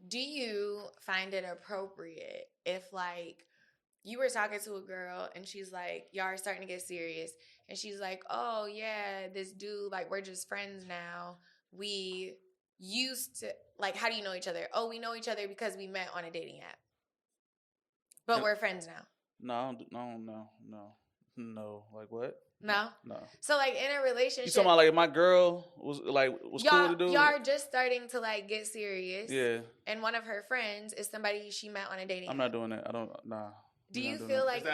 Do you find it appropriate if, like, you were talking to a girl and she's like, y'all are starting to get serious, and she's like, oh yeah, this dude, like, we're just friends now. We used to, like, how do you know each other? Oh, we know each other because we met on a dating app, but And- we're friends now. No. Like what? No. No. So, like, in a relationship, You talking about like if my girl was cool to do? Y'all are just starting to, like, get serious. Yeah. And one of her friends is somebody she met on a dating app. I'm not doing that. I don't. Nah. Do you feel like Is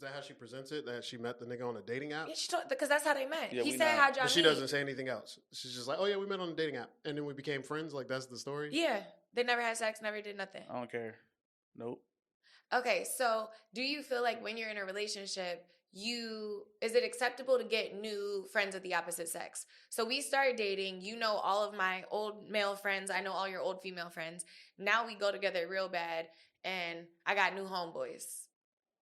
that how she presents it? That she met the nigga on a dating app? Yeah, she told, because that's how they met. Yeah, he we said, not. how'd y'all But she meet? doesn't say anything else. She's just like, oh yeah, we met on a dating app, and then we became friends. Like that's the story. Yeah. They never had sex, never did nothing. I don't care. Nope. Okay, so do you feel like when you're in a relationship, is it acceptable to get new friends of the opposite sex? So we started dating, you know all of my old male friends, I know all your old female friends. Now we go together real bad, and I got new homeboys.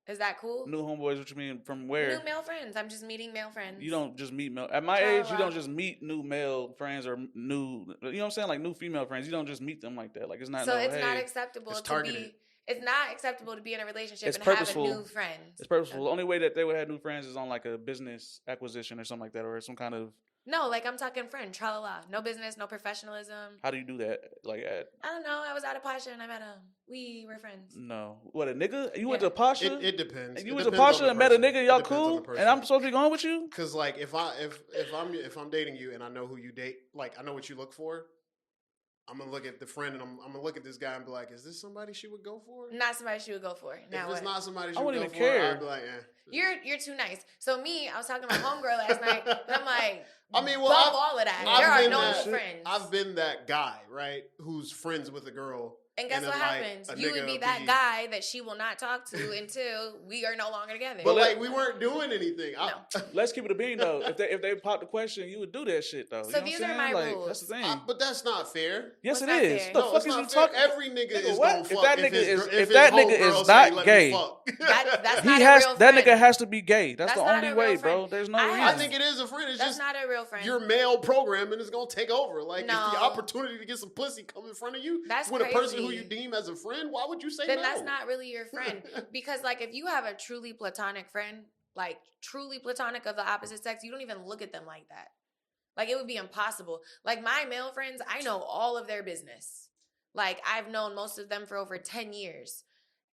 Is that cool? New homeboys, what you mean? From where? New male friends. I'm just meeting male friends. You don't just meet male. At my age, you don't just meet new male friends or new. You know what I'm saying? Like new female friends. You don't just meet them like that. Like it's not. So no, it's hey, not acceptable it's to targeted. be. It's not acceptable to be in a relationship It's and purposeful. have a new friend. It's purposeful. The only way that they would have new friends is on like a business acquisition or something like that, or some kind of. No, like I'm talking friend, tra la la. No business, no professionalism. How do you do that? Like at. I don't know. I was out of Pasha and I met him. We were friends. No. What, a nigga? You went Yeah. to Pasha? It depends. And It you went to depends Pasha on and the met a person. nigga, It y'all depends on cool? the person. And I'm supposed to be going with you? Cause like if I'm dating you and I know who you date, like I know what you look for, I'm gonna look at the friend and I'm gonna look at this guy and be like, is this somebody she would go for? Not somebody she would go for. Now If it's what? not somebody she I would wouldn't go even for, care. I'd be like, You're too nice. So me, I was talking to my homegirl last night, and I'm like, I mean, well, bump I've- all of that. I've There are been no that- new friends. I've been that guy, right? Who's friends with a girl. And guess and what then, like, happens? a You would nigga be be- that guy that she will not talk to until we are no longer together. But like we weren't doing anything. No. Let's keep it a bean though. If they pop the question, you would do that shit though. So you know these what I'm are saying? my Like, rules. that's the thing. But that's not fair. Yes, What's it not is. fair? The No, fuck it's is you not fair. talking? Every nigga is what? gonna If fuck. that nigga is- if that his nigga is homegirl not say, "Let me gay." fuck." That's He not a has real that friend. nigga has to be gay. That's That's the not only a way, real bro. friend. There's no I reason. have- I think it is a friend. It's That's just not a real friend. your male programming is gonna take over. Like No. if the opportunity to get some pussy come in front of you That's with a person who crazy. you deem as a friend, why would you say Then no? that's not really your friend. Because, like, if you have a truly platonic friend, like truly platonic of the opposite sex, you don't even look at them like that. Like, it would be impossible. Like, my male friends, I know all of their business. Like, I've known most of them for over 10 years.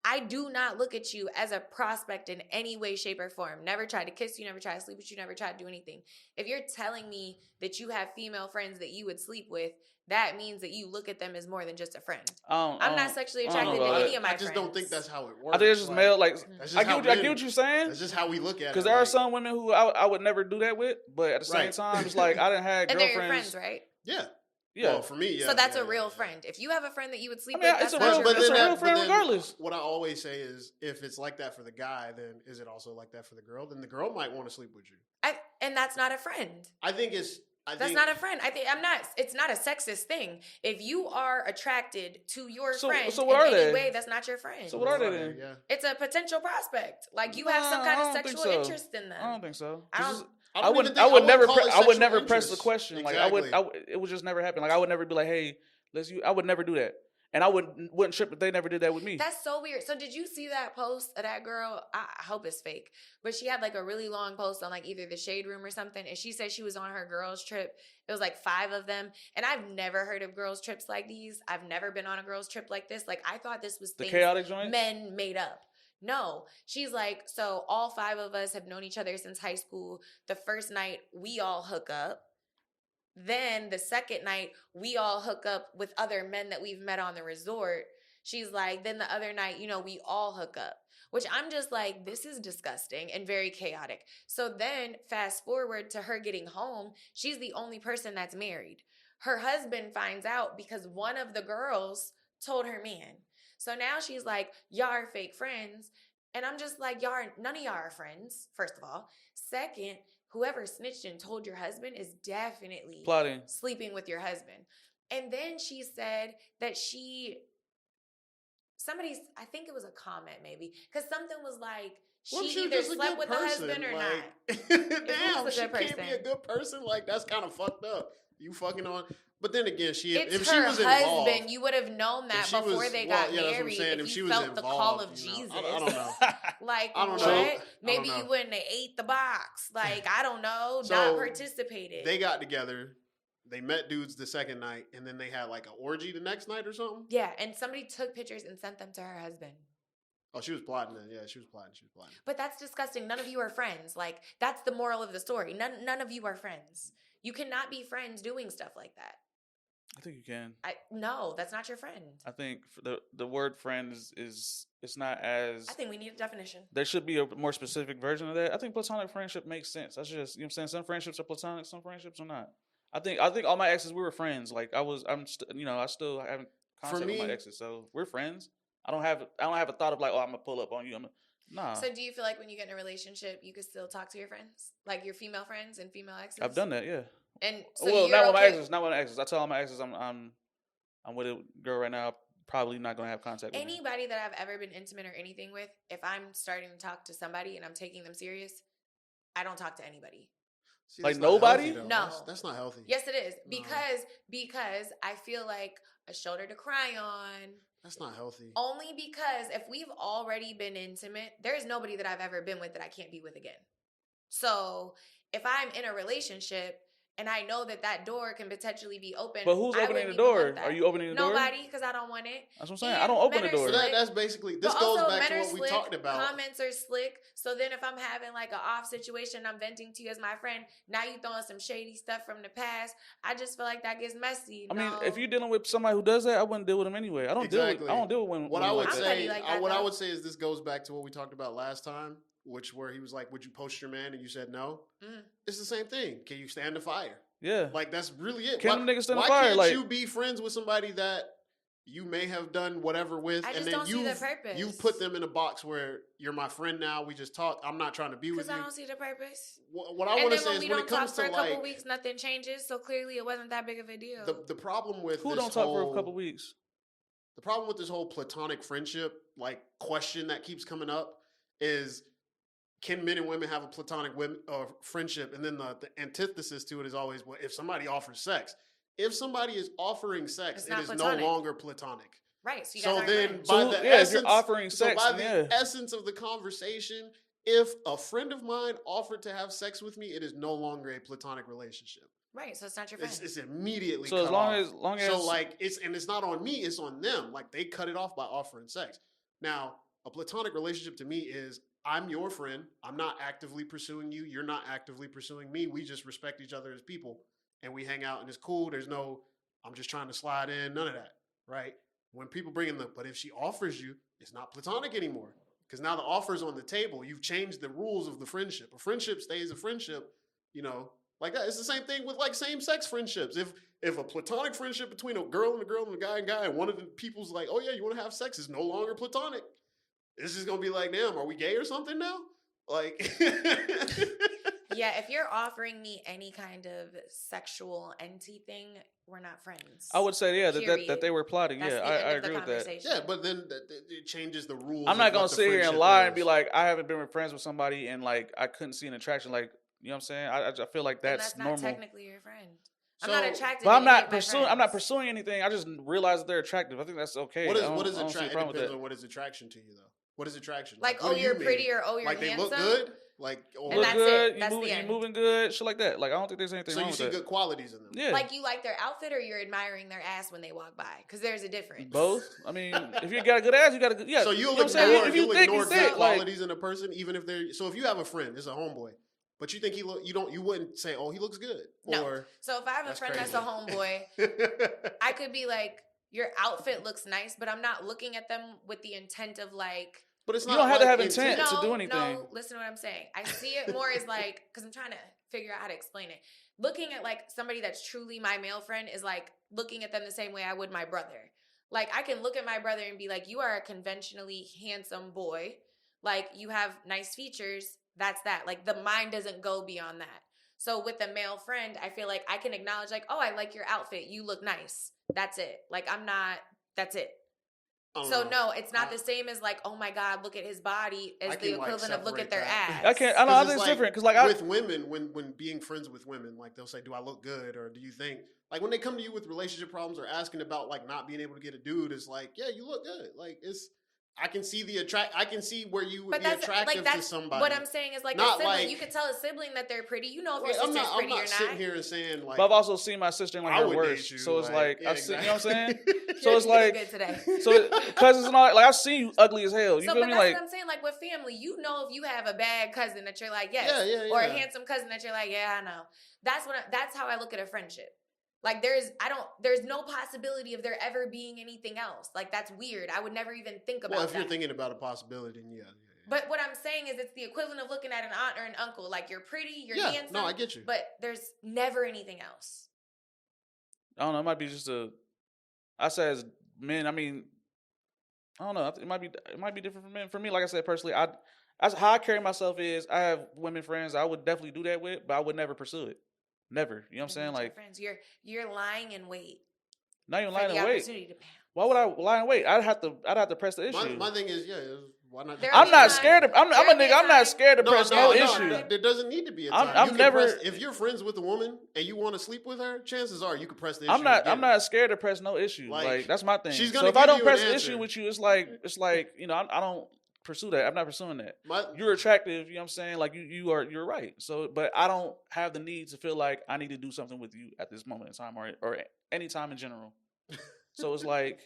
I do not look at you as a prospect in any way, shape, or form. Never tried to kiss you, never tried to sleep with you, never tried to do anything. If you're telling me that you have female friends that you would sleep with, that means that you look at them as more than just a friend. I'm not sexually I don't attracted know to about any it. of my I friends. just don't think that's how it works. I think it's just male. Like That's just I how get what men- you're saying. That's just how we look at it. Because there are like, some women who I would never do that with, but at the same Right. time, it's like I didn't have And they're your girlfriends. friends, right? Yeah. Yeah. Well, for me, yeah. So that's yeah, a real yeah. friend. If you have a friend that you would sleep I mean, with, it's that's a not real- your it's a friend. real friend regardless. What I always say is, if it's like that for the guy, then is it also like that for the girl? Then the girl might want to sleep with you. And that's not a friend. I think it's. That's not a friend. It's not a sexist thing. If you are attracted to your friend so what in are any they? way, that's not your friend. So what are they then? Yeah. It's a potential prospect. Like you have some Nah, kind I of don't think sexual so. interest in them. I don't think so. I This don't- is- I I don't wouldn't. even think- I would never. call it I would sexual never press the interest. question. Like Exactly. it would just never happen. Like I would never be like, hey, let's. I would never do that, and I wouldn't trip if they never did that with me. That's so weird. So did you see that post of that girl? I hope it's fake. But she had like a really long post on like either the Shade Room or something. And she said she was on her girls trip. It was like 5 of them. And I've never heard of girls trips like these. I've never been on a girls trip like this. Like I thought this was The things chaotic joint. men made up. No, she's like, so all 5 of us have known each other since high school. The first night we all hook up. Then the second night we all hook up with other men that we've met on the resort. She's like, then the other night, we all hook up, which I'm just like, this is disgusting and very chaotic. So then fast forward to her getting home. She's the only person that's married. Her husband finds out because one of the girls told her man. So now she's like, y'all are fake friends. And I'm just like, none of y'all are friends, first of all. Second, whoever snitched and told your husband is definitely Plotting. sleeping with your husband. And then she said that I think it was a comment maybe, because something was like, What if she was either just a slept good with the person? husband or like, not. Damn, was a she good can't be person. a good person. Like that's kind of fucked up. You fucking on. But then again, if she her was husband. involved, You would have known that before they got yeah, that's what I'm married. saying. If She you was felt the call of involved, Jesus, I don't know. like I don't what? know. Maybe know. you wouldn't have ate the box. Like I don't know. So, not participated. They got together. They met dudes the second night, and then they had like an orgy the next night or something. Yeah, and somebody took pictures and sent them to her husband. Oh, she was plotting then. Yeah, she was plotting. But that's disgusting. None of you are friends. Like that's the moral of the story. None of you are friends. You cannot be friends doing stuff like that. I think you can. No, that's not your friend. I think the word friend is it's not as. I think we need a definition. There should be a more specific version of that. I think platonic friendship makes sense. That's just, you know what I'm saying. Some friendships are platonic, some friendships are not. I think all my exes, we were friends. Like I still haven't contact with my exes, so we're friends. I don't have a thought of like, oh, I'm gonna pull up on you. Nah. So do you feel like when you get in a relationship, you could still talk to your friends, like your female friends and female exes? I've done that, yeah. And so well, you're not with my exes. I tell all my exes I'm with a girl right now. Probably not gonna have contact with anybody that I've ever been intimate or anything with. If I'm starting to talk to somebody and I'm taking them serious, I don't talk to anybody. See, like nobody? Healthy, no, that's not healthy. Yes, it is because I feel like a shoulder to cry on. That's not healthy. Only because if we've already been intimate, there's nobody that I've ever been with that I can't be with again. So if I'm in a relationship and I know that door can potentially be open, but who's opening the door? Are you opening the door? Nobody, because I don't want it. That's what I'm saying. I don't open the door. That's basically, this goes back to what we talked about. Comments are slick. So then if I'm having like an off situation, I'm venting to you as my friend. Now you throwing some shady stuff from the past. I just feel like that gets messy. I mean, if you're dealing with somebody who does that, I wouldn't deal with them anyway. I don't deal with when. What I would say is this goes back to what we talked about last time, where he was like, "Would you post your man?" and you said no. Mm. It's the same thing. Can you stand the fire? Yeah, like that's really it. Can niggas stand the fire? Why can't you be friends with somebody that you may have done whatever with, and then you've put them in a box where you're my friend now? We just talk. I'm not trying to be with you. Because I don't see the purpose. What I want to say is when it comes to for a couple weeks, nothing changes. So clearly, it wasn't that big of a deal. The problem with who don't talk for a couple weeks. The problem with this whole platonic friendship question that keeps coming up is, can men and women have a platonic friendship? And then the antithesis to it is always, well, if somebody offers sex. If somebody is offering sex, it is platonic. No longer platonic. Right. So, if you're offering sex, the essence of the conversation, if a friend of mine offered to have sex with me, it is no longer a platonic relationship. Right. So it's not your friend. It's immediately so cut as long as so it's not on me, it's on them. Like they cut it off by offering sex. Now, a platonic relationship to me is, I'm your friend. I'm not actively pursuing you. You're not actively pursuing me. We just respect each other as people, and we hang out, and it's cool. There's no, I'm just trying to slide in. None of that, right? When people bring in but if she offers you, it's not platonic anymore, because now the offer's on the table. You've changed the rules of the friendship. A friendship stays a friendship, like that. It's the same thing with same-sex friendships. If a platonic friendship between a girl and a guy and one of the people's like, oh yeah, you want to have sex, is no longer platonic. This is gonna be like, damn, are we gay or something now? Like, yeah, if you're offering me any kind of sexual entity thing, we're not friends. I would say, yeah, that they were plotting. That's I agree with that. Yeah, but then it changes the rules. I'm not gonna sit here and lie and be like, I haven't been friends with somebody and like I couldn't see an attraction. Like, you know what I'm saying? I feel like that's normal. That's not technically your friend. I'm not attracted. But I'm not pursuing. I'm not pursuing anything. I just realize that they're attractive. I think that's okay. What is attraction? It depends on what is attraction to you, though. What is attraction? Like, oh, you're pretty, or oh, you're handsome. They look good. Like, look good. You moving good. Shit like that. Like, I don't think there's anything wrong with that. So you see good qualities in them. Yeah. Like, you like their outfit, or you're admiring their ass when they walk by? Because there's a difference. Both. I mean, if you got a good ass, you got a good. Yeah. So you'll ignore good qualities in a person, even if they're. So if you have a friend, it's a homeboy. But you think you wouldn't say, oh, he looks good. No. So if I have a friend that's a homeboy, I could be like, your outfit looks nice, but I'm not looking at them with the intent of like. But it's not. You don't have to have intent to do anything. No, listen to what I'm saying. I see it more as like, because I'm trying to figure out how to explain it. Looking at like somebody that's truly my male friend is like looking at them the same way I would my brother. Like, I can look at my brother and be like, you are a conventionally handsome boy. Like, you have nice features. That's that. Like, the mind doesn't go beyond that. So with a male friend, I feel like I can acknowledge like, oh, I like your outfit. You look nice. That's it. Like, that's it. So no, it's not the same as like, oh my God, look at his body, as the equivalent of look at their ass. I can't. I know. I think it's different because like with women, when being friends with women, like they'll say, "Do I look good?" or "Do you think?" Like when they come to you with relationship problems or asking about like not being able to get a dude, it's like, yeah, you look good. Like it's. I can see I can see where you would be attractive to somebody. What I'm saying is like not a sibling. Like, you can tell a sibling that they're pretty. You know if your sister's pretty or not. I'm not sitting here and saying like. But I've also seen my sister in like her worst. So it's like I've seen. You know what I'm saying? So it's like good today. So cousins and all, like I've seen you ugly as hell. You feel me? That's what I'm saying. Like with family, you know if you have a bad cousin that you're like yes, or a handsome cousin that you're like yeah, I know. That's how I look at a friendship. Like there's no possibility of there ever being anything else. Like that's weird. I would never even think about that. Well, if you're thinking about a possibility, then yeah. But what I'm saying is it's the equivalent of looking at an aunt or an uncle. Like you're pretty, you're handsome. No, I get you. But there's never anything else. I don't know. It might be just I say as men, I mean, I don't know. It might be different for men. For me, like I said, personally, how I carry myself is I have women friends I would definitely do that with, but I would never pursue it. Never. You know what I'm saying? Like friends, you're lying in wait. Not even lying in wait. Why would I lie in wait? I'd have to press the issue. My thing is, why not? I'm not scared of. I'm a nigga. I'm not scared to press no issue. There doesn't need to be a time. I'm never. If you're friends with a woman and you want to sleep with her, chances are you can press the issue. I'm not scared to press no issue. Like that's my thing. So if I don't press the issue with you, it's like you know I don't pursue that. I'm not pursuing that. You're attractive, you know what I'm saying? Like you're right. So but I don't have the need to feel like I need to do something with you at this moment in time or any time in general. So it's like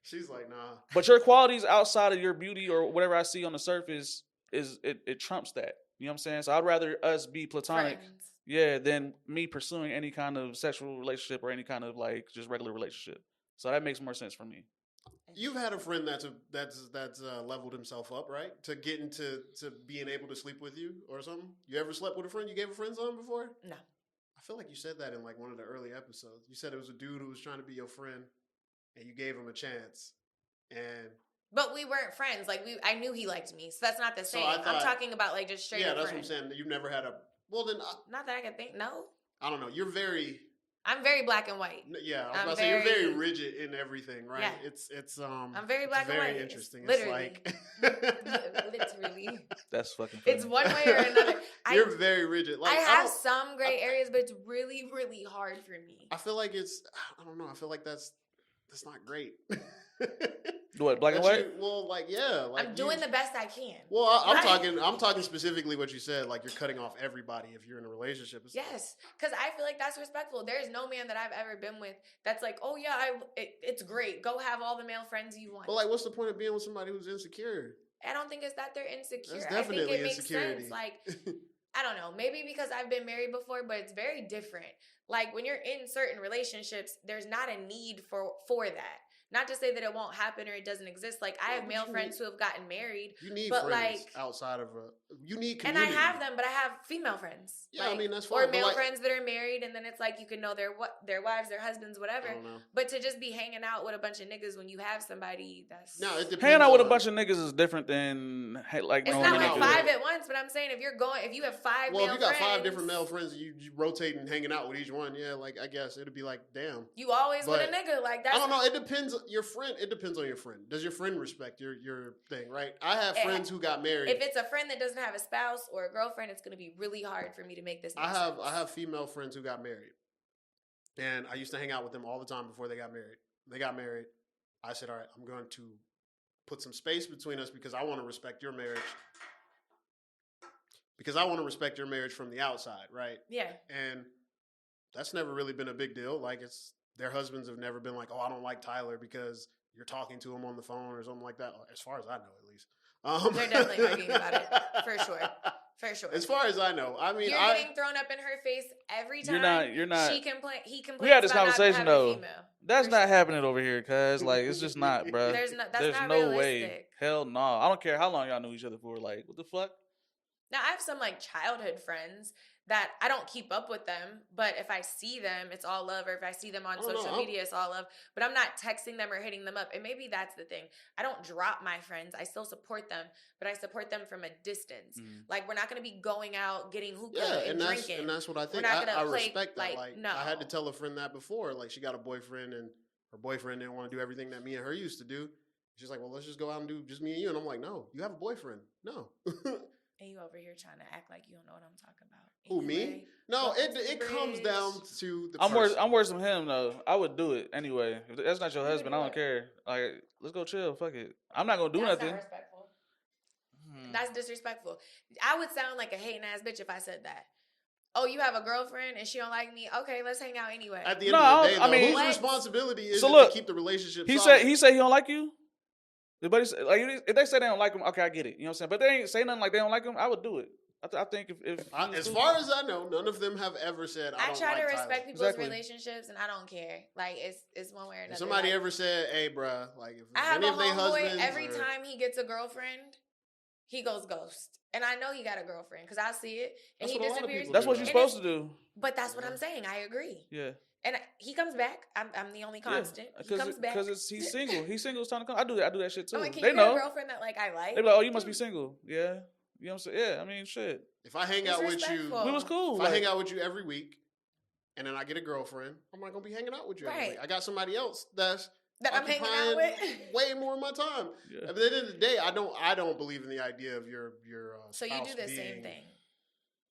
she's like, nah. But your qualities outside of your beauty or whatever I see on the surface is it trumps that. You know what I'm saying? So I'd rather us be platonic, than me pursuing any kind of sexual relationship or any kind of like just regular relationship. So that makes more sense for me. You've had a friend that's leveled himself up, right? To get into being able to sleep with you or something. You ever slept with a friend? You gave a friend something before? No. I feel like you said that in like one of the early episodes. You said it was a dude who was trying to be your friend, and you gave him a chance. But we weren't friends. Like I knew he liked me, so that's not the same. I'm talking about like just straight. Yeah, that's what I'm saying. You've never had a. Well, then. Not that I can think. No. I don't know. I'm very black and white. Yeah, I was about to say you're very rigid in everything, right? Yeah. It's I'm very black and white. Very interesting. It's literally. Literally. That's fucking funny. It's one way or another. You're very rigid. Like I have some gray areas, but it's really, really hard for me. I feel like I don't know. I feel like that's not great. What, black and white? Well, like, yeah. Like I'm doing the best I can. Well, I'm talking specifically what you said. Like, you're cutting off everybody if you're in a relationship. Yes, because I feel like that's respectful. There's no man that I've ever been with that's like, oh yeah, it's great. Go have all the male friends you want. But like, what's the point of being with somebody who's insecure? I don't think it's that they're insecure. That's definitely I think it insecurity. makes sense. Like, I don't know. Maybe because I've been married before, but it's very different. Like when you're in certain relationships, there's not a need for that. Not to say that it won't happen or it doesn't exist. Like I have male friends who have gotten married. You need friends outside of you need community. And I have them, but I have female friends. Yeah, I mean that's fine. Or male friends that are married, and then it's like you can know their wives, their husbands, whatever. But to just be hanging out with a bunch of niggas when you have somebody, that's no. It depends. Hanging out with a bunch of niggas is different than like. It's not like five at once, but I'm saying if you have five. Well, if you got five different male friends, you rotate and hanging out with each one. Yeah, like I guess it'd be like damn. You always with a nigga like that. I don't know. It depends. Your friend. It depends on your friend. Does your friend respect your thing, right? I have friends who got married. If it's a friend that doesn't have a spouse or a girlfriend, it's going to be really hard for me to make this make sense. I have female friends who got married. And I used to hang out with them all the time before they got married. They got married. I said, all right, I'm going to put some space between us because I want to respect your marriage. Because I want to respect your marriage from the outside, right? Yeah. And that's never really been a big deal. Like their husbands have never been like, oh, I don't like Tyler because you're talking to him on the phone or something like that. As far as I know, at least. They're definitely arguing about it, for sure. For sure. As far as I know, I mean, you're getting thrown up in her face every time. You're not. He complains. We had this conversation though. That's for not happening over here, cuz like it's just not, bro. There's not no realistic. Way. Hell no. I don't care how long y'all knew each other for. Like, what the fuck? Now I have some like childhood friends that I don't keep up with them, but if I see them, it's all love. Or if I see them on social media, it's all love. But I'm not texting them or hitting them up. And maybe that's the thing. I don't drop my friends. I still support them, but I support them from a distance. Like we're not going to be going out getting hookah and drinking. And that's what I think. I respect that. Like no. I had to tell a friend that before. Like she got a boyfriend and her boyfriend didn't want to do everything that me and her used to do. She's like, well, let's just go out and do just me and you. And I'm like, no, you have a boyfriend. No. And you over here trying to act like you don't know what I'm talking about. Who, me? No, it comes down to the I'm worse than him, though. I would do it anyway. If that's not your husband, I don't care. Like, let's go chill. Fuck it. I'm not going to do nothing. That's not respectful. That's disrespectful. I would sound like a hating ass bitch if I said that. Oh, you have a girlfriend and she don't like me? Okay, let's hang out anyway. At the end of the day, though, whose responsibility is it to keep the relationship solid? He said he don't like you? But like, if they say they don't like him, okay, I get it. You know what I'm saying? But they ain't say nothing like they don't like him. I would do it. I think if as far as I know, none of them have ever said I don't try like to respect Tyler. people's relationships, and I don't care. Like it's one way or another. If somebody ever said, "Hey, bruh," like if I have any a of their husbands, every time he gets a girlfriend, he goes ghost, and I know he got a girlfriend because I see it, and he disappears. That's what you're supposed to do. But that's what I'm saying. I agree. Yeah. And he comes back. I'm the only constant. He comes back because he's single. He's single. It's time to come. I do that shit too. I'm like, can they you know. Get a girlfriend that like I like. They be like, oh, you must be single. Yeah. You know what I'm saying? Yeah. I mean, shit. If I hang out with you, we was cool. If I hang out with you every week, and then I get a girlfriend, I'm not gonna be hanging out with you every week. I got somebody else that I'm hanging out with way more of my time. Yeah. At the end of the day, I don't believe in the idea of your so you do the same thing.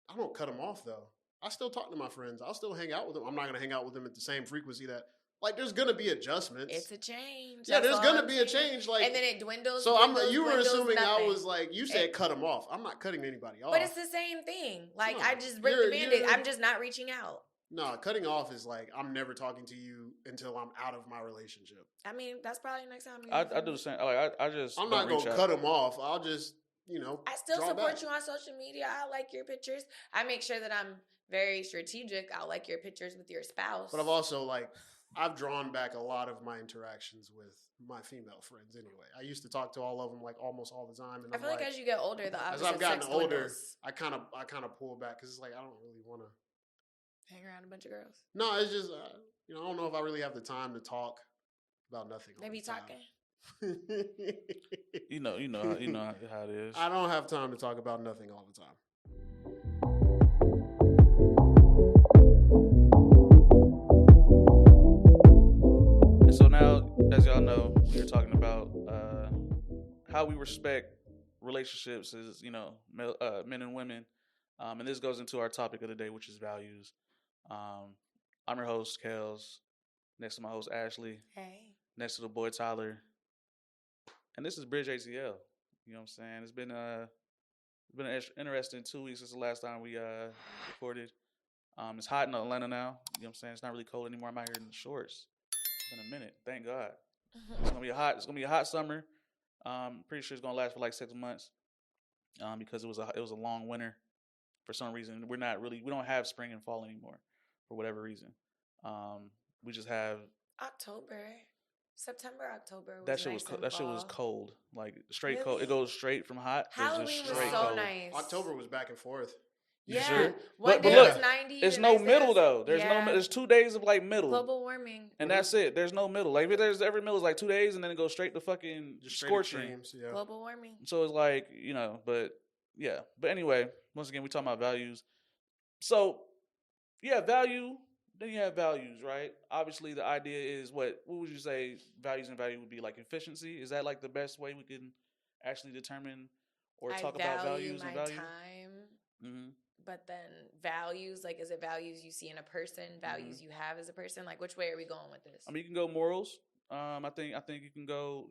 I don't cut them off though. I still talk to my friends. I'll still hang out with them. I'm not gonna hang out with them at the same frequency that. Like, there's gonna be adjustments. It's a change. Yeah, there's gonna be a change. Like, and then it dwindles. So you were assuming I was like, you said cut them off. I'm not cutting anybody off. But it's the same thing. Like, I just ripped the Band-Aid. I'm just not reaching out. No, cutting off is like I'm never talking to you until I'm out of my relationship. I mean, that's probably next time. I do the same. Like, I'm not gonna cut them off. I'll just I still support you on social media. I like your pictures. I make sure that I'm very strategic. I'll like your pictures with your spouse. But I've drawn back a lot of my interactions with my female friends anyway. I used to talk to all of them like almost all the time. And I feel like as you get older, the opposite as I've gotten older, dwindles. I kind of pull back because it's like I don't really want to hang around a bunch of girls. No, it's just I don't know if I really have the time to talk about nothing. They be talking. you know how it is. I don't have time to talk about nothing all the time. So now, as y'all know, we are talking about how we respect relationships as, men and women. And this goes into our topic of the day, which is values. I'm your host, Kells. Next to my host, Ashley. Hey. Next to the boy, Tyler. And this is Bridge ATL. You know what I'm saying? It's been an interesting 2 weeks since the last time we recorded. It's hot in Atlanta now. You know what I'm saying? It's not really cold anymore. I'm out here in the shorts. In a minute, thank God. It's gonna be a hot summer. Pretty sure it's gonna last for like 6 months. Because it was a long winter. For some reason, we don't have spring and fall anymore, for whatever reason. We just have September, October. That shit was cold, like straight really? Cold. It goes straight from hot. Halloween was so cold. Nice. October was back and forth. You sure? But look, 90, it's no middle though. There's 2 days of like middle. Global warming. And that's it. There's no middle. Like if there's every middle is like 2 days and then it goes straight to fucking scorching. Yeah. Global warming. So it's like, but yeah. But anyway, once again, we talking about values. So yeah, value, then you have values, right? Obviously the idea is what would you say values and value would be like efficiency? Is that like the best way we can actually determine or talk about values and value? Time. Mm-hmm. But then values, like, is it values you see in a person, values you have as a person? Like, which way are we going with this? I mean, you can go morals. I think you can go,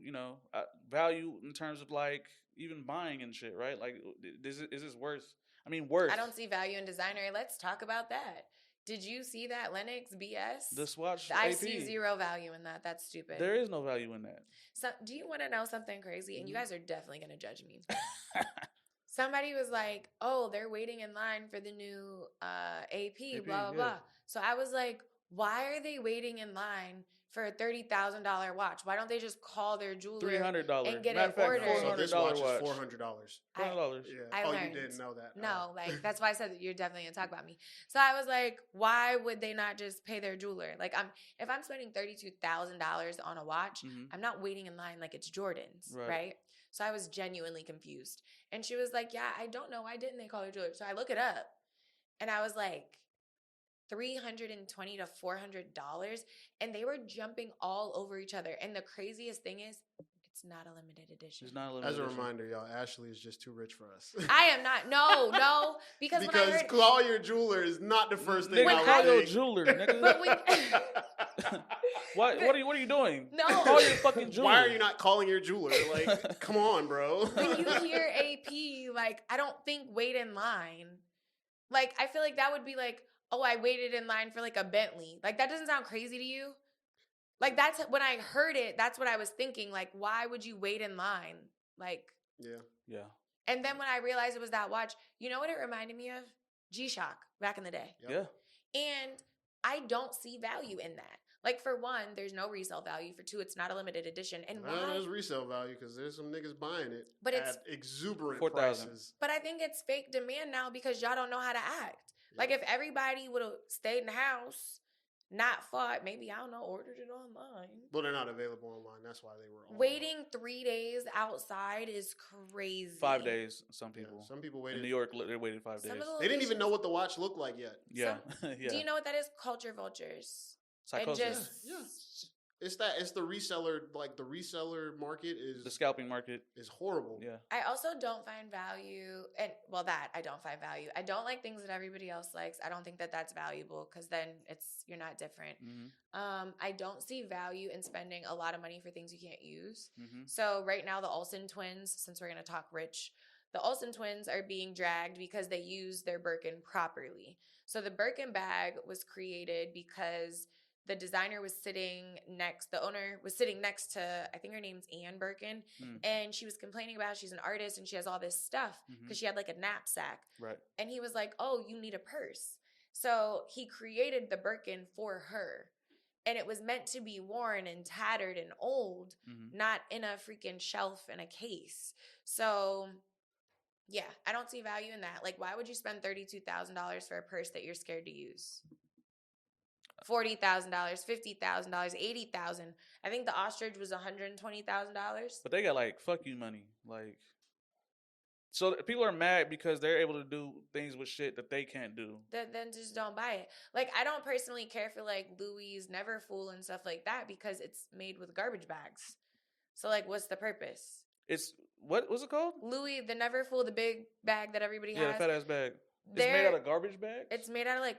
value in terms of like even buying and shit, right? Like, is this worth? I mean, worth. I don't see value in designer. Let's talk about that. Did you see that Lennox BS? The swatch. I see zero value in that. That's stupid. There is no value in that. So, do you want to know something crazy? And you guys are definitely going to judge me. Somebody was like, oh, they're waiting in line for the new AP, blah, blah, blah. So I was like, why are they waiting in line for a $30,000 watch? Why don't they just call their jeweler $300 and get it ordered? So this watch is $400. $400. Yeah. You didn't know that. No, like that's why I said that you're definitely gonna talk about me. So I was like, why would they not just pay their jeweler? Like if I'm spending $32,000 on a watch, I'm not waiting in line like it's Jordan's, right? So I was genuinely confused. And she was like, yeah, I don't know. Why didn't they call their jeweler? So I look it up. And I was like, $320 to $400. And they were jumping all over each other. And the craziest thing is, It's not a limited edition. It's not a limited As a edition. reminder, y'all, Ashley is just too rich for us. I am not. No, because when I heard, call your jeweler is not the first thing When I Call would your think. jeweler, nigga. but when, What are you doing? No. Call your fucking jeweler. Why are you not calling your jeweler? Like, come on, bro. when you hear AP, like, I don't think wait in line. Like, I feel like that would be like, oh, I waited in line for like a Bentley. Like, that doesn't sound crazy to you? Like, that's when I heard it, that's what I was thinking. Like, why would you wait in line? Like, Yeah. and then when I realized it was that watch, you know what it reminded me of? G-Shock back in the day. Yep. Yeah. And I don't see value in that. Like, for one, there's no resale value. For two, it's not a limited edition. And Well, why? there's resale value because there's some niggas buying it But it's- at exuberant 4,000. prices. But I think it's fake demand now because y'all don't know how to act. Like, if everybody would have stayed in the house, not fought, maybe, I don't know, ordered it online. Well, they're not available online. That's why they were all Waiting 3 days outside is crazy. 5 days. Some Yeah, people. some people In waited. New York, they waited 5 days. Some of the They didn't even know locations- what the watch looked like yet. Yeah. Yeah. Do you know what that is? Culture vultures. Psychosis. It just, Yeah. It's the reseller, like the reseller market The scalping market. is horrible. Yeah. I also don't find value, and well, that I don't find value. I don't like things that everybody else likes. I don't think that that's valuable because then you're not different. Mm-hmm. I don't see value in spending a lot of money for things you can't use. Mm-hmm. So right now, the Olsen twins, since we're gonna talk rich, the Olsen twins are being dragged because they use their Birkin properly. So the Birkin bag was created because the designer was the owner was sitting next to, I think her name's Anne Birkin, and she was complaining about she's an artist and she has all this stuff because she had like a knapsack. Right. And he was like, oh, you need a purse. So he created the Birkin for her. And it was meant to be worn and tattered and old, not in a freaking shelf in a case. So, yeah, I don't see value in that. Like, why would you spend $32,000 for a purse that you're scared to use? $40,000, $50,000, $80,000. I think the ostrich was $120,000. But they got like fuck you money. Like, so people are mad because they're able to do things with shit that they can't do. Then just don't buy it. Like, I don't personally care for like Louis Neverfull and stuff like that because it's made with garbage bags. So like, what's the purpose? It's what's it called? Louis the Neverfull, the big bag that everybody Yeah, has. the fat ass bag. It's made out of garbage bags. It's made out of like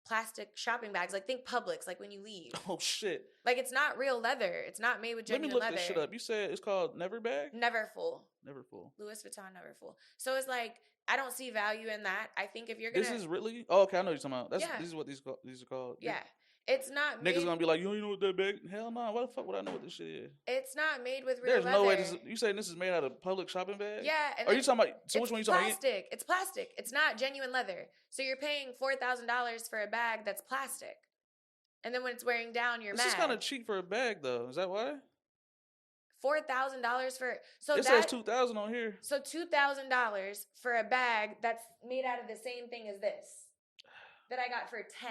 plastic shopping bags. Like, think Publix, like when you leave. Oh shit! Like, it's not real leather. It's not made with Let me genuine look leather. this shit up. You said it's called Never Bag. Neverfull. Neverfull. Louis Vuitton Neverfull. So it's like, I don't see value in that. I think if you're gonna, This is really. Oh, okay, I know what you're talking about. Yeah. This is what these are called. yeah, it's not. Niggas made, gonna be like, you know what that bag? Hell no. Why the fuck would I know what this shit is? It's not made with real There's leather. no way. You saying this is made out of public shopping bags? Yeah. And Are you then talking about? So it's which one you talking about? plastic. It's plastic. It's not genuine leather. So you're paying $4,000 for a bag that's plastic, and then when it's wearing down, you're This mad. is kind of cheap for a bag, though. Is that why? $4,000 for It says $2,000 on here. So $2,000 for a bag that's made out of the same thing as this that I got for 10.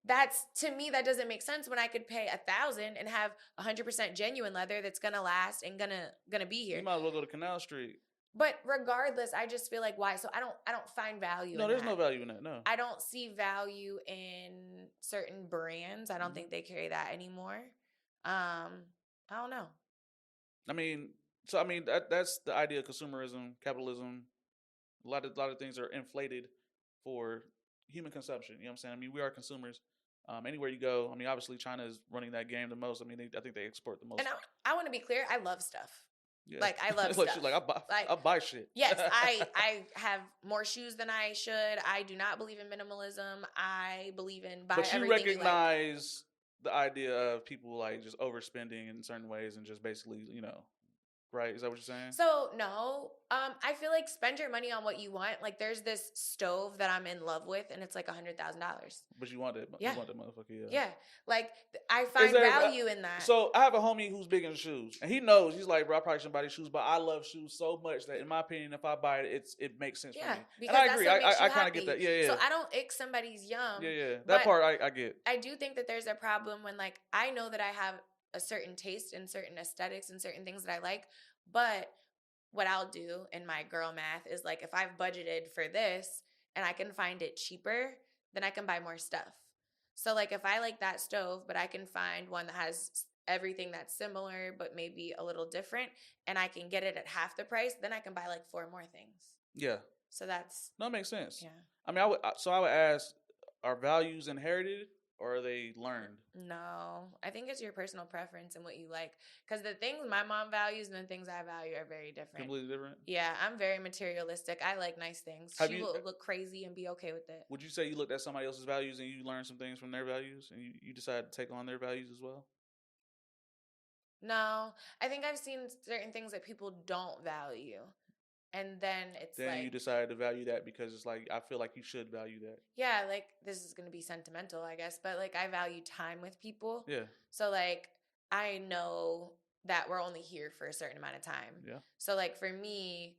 That's, to me, that doesn't make sense when I could pay $1,000 and have 100% genuine leather that's gonna last and gonna be here. You might as well go to Canal Street. But regardless, I just feel like, why? So I don't find value. No, in there's that. no value in that. No. I don't see value in certain brands. I don't think they carry that anymore. I don't know. I mean, that's the idea of consumerism, capitalism. A lot of things are inflated for human consumption. You know what I'm saying? I mean, we are consumers. Anywhere you go, I mean, obviously China is running that game the most. I mean, I think they export the most. And I want to be clear. I love stuff. Yeah. Like, I love Like, stuff. Like I buy shit. Yes, I have more shoes than I should. I do not believe in minimalism. I believe in buy But you everything recognize the idea of people like just overspending in certain ways and just basically, right? Is that what you're saying? So no, I feel like spend your money on what you want. Like, there's this stove that I'm in love with, and it's like $100,000. But you want it. Yeah. You want that motherfucker. Yeah, like I find there- value in that. So I have a homie who's big into shoes, and he knows. He's like, bro, I probably shouldn't buy these shoes, but I love shoes so much that, in my opinion, if I buy it, it makes sense for Yeah, me. because And I that's agree. what makes you I kind of get happy. that. Yeah. So I don't ick somebody's yum. Yeah. That but part I get. I do think that there's a problem when, like, I know that I have a certain taste in certain aesthetics and certain things that I like, but what I'll do in my girl math is, like, if I've budgeted for this and I can find it cheaper, then I can buy more stuff. So, like, if I like that stove, but I can find one that has everything that's similar but maybe a little different, and I can get it at half the price, then I can buy like 4 more things. Yeah. So that's No, it makes sense. yeah. I mean, I would ask, are values inherited or are they learned? No, I think it's your personal preference and what you like. Because the things my mom values and the things I value are very different. Completely different. Yeah, I'm very materialistic. I like nice things. She will look crazy and be okay with it. Would you say you looked at somebody else's values and you learned some things from their values and you decided to take on their values as well? No, I think I've seen certain things that people don't value. And then it's then you decided to value that because it's like, I feel like you should value that. Yeah, like this is going to be sentimental, I guess, but like I value time with people. Yeah. So like I know that we're only here for a certain amount of time. Yeah. So like for me,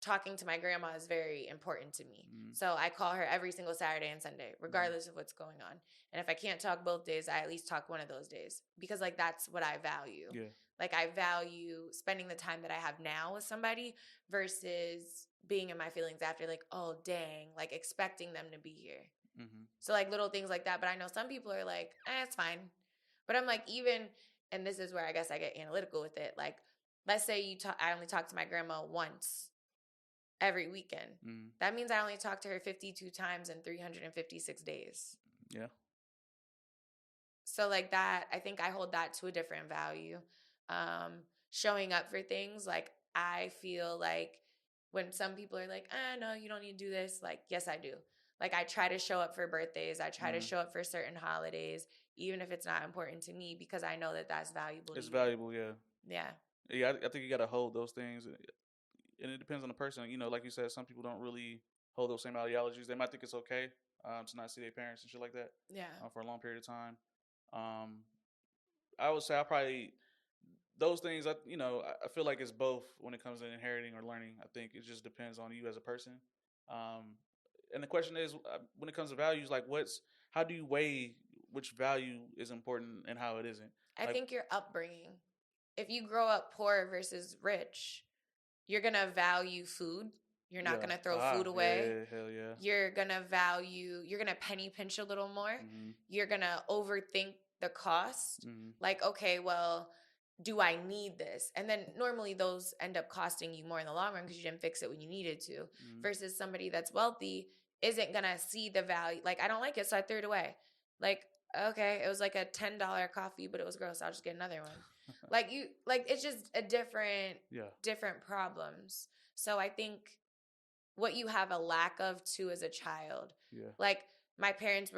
talking to my grandma is very important to me. So I call her every single Saturday and Sunday, regardless of what's going on. And if I can't talk both days, I at least talk one of those days because like that's what I value. Yeah. Like I value spending the time that I have now with somebody versus being in my feelings after, like, oh dang, like expecting them to be here. So like little things like that. But I know some people are like, it's fine. But I'm like, even, and this is where I guess I get analytical with it. Like, let's say I only talk to my grandma once every weekend. That means I only talk to her 52 times in 356 days. Yeah. So like that, I think I hold that to a different value. Showing up for things, like I feel like when some people are like, no, you don't need to do this. Like, yes, I do. Like I try to show up for birthdays. I try to show up for certain holidays, even if it's not important to me, because I know that that's valuable. It's valuable. Yeah. Yeah. Yeah. I think you got to hold those things. And it depends on the person. You know, like you said, some people don't really hold those same ideologies. They might think it's okay to not see their parents and shit like that. Yeah. For a long period of time. I would say those things, I feel like it's both when it comes to inheriting or learning. I think it just depends on you as a person. And the question is, when it comes to values, like how do you weigh which value is important and how it isn't? I think your upbringing. If you grow up poor versus rich, you're going to value food. You're not going to throw food away. Yeah, hell yeah. You're going to penny pinch a little more. You're going to overthink the cost. Like, okay, well, do I need this? And then normally those end up costing you more in the long run because you didn't fix it when you needed to. Versus somebody that's wealthy isn't going to see the value. Like, I don't like it, so I threw it away. Like, okay, it was like a $10 coffee, but it was gross. I'll just get another one. It's just a different problems. So I think what you have a lack of too as a child. Yeah. Like my parents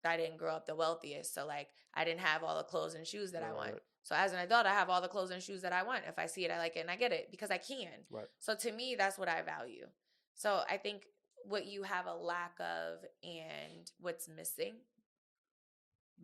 I didn't grow up the wealthiest. So like I didn't have all the clothes and shoes that I want. So as an adult, I have all the clothes and shoes that I want. If I see it, I like it and I get it because I can. Right. So to me, that's what I value. So I think what you have a lack of and what's missing.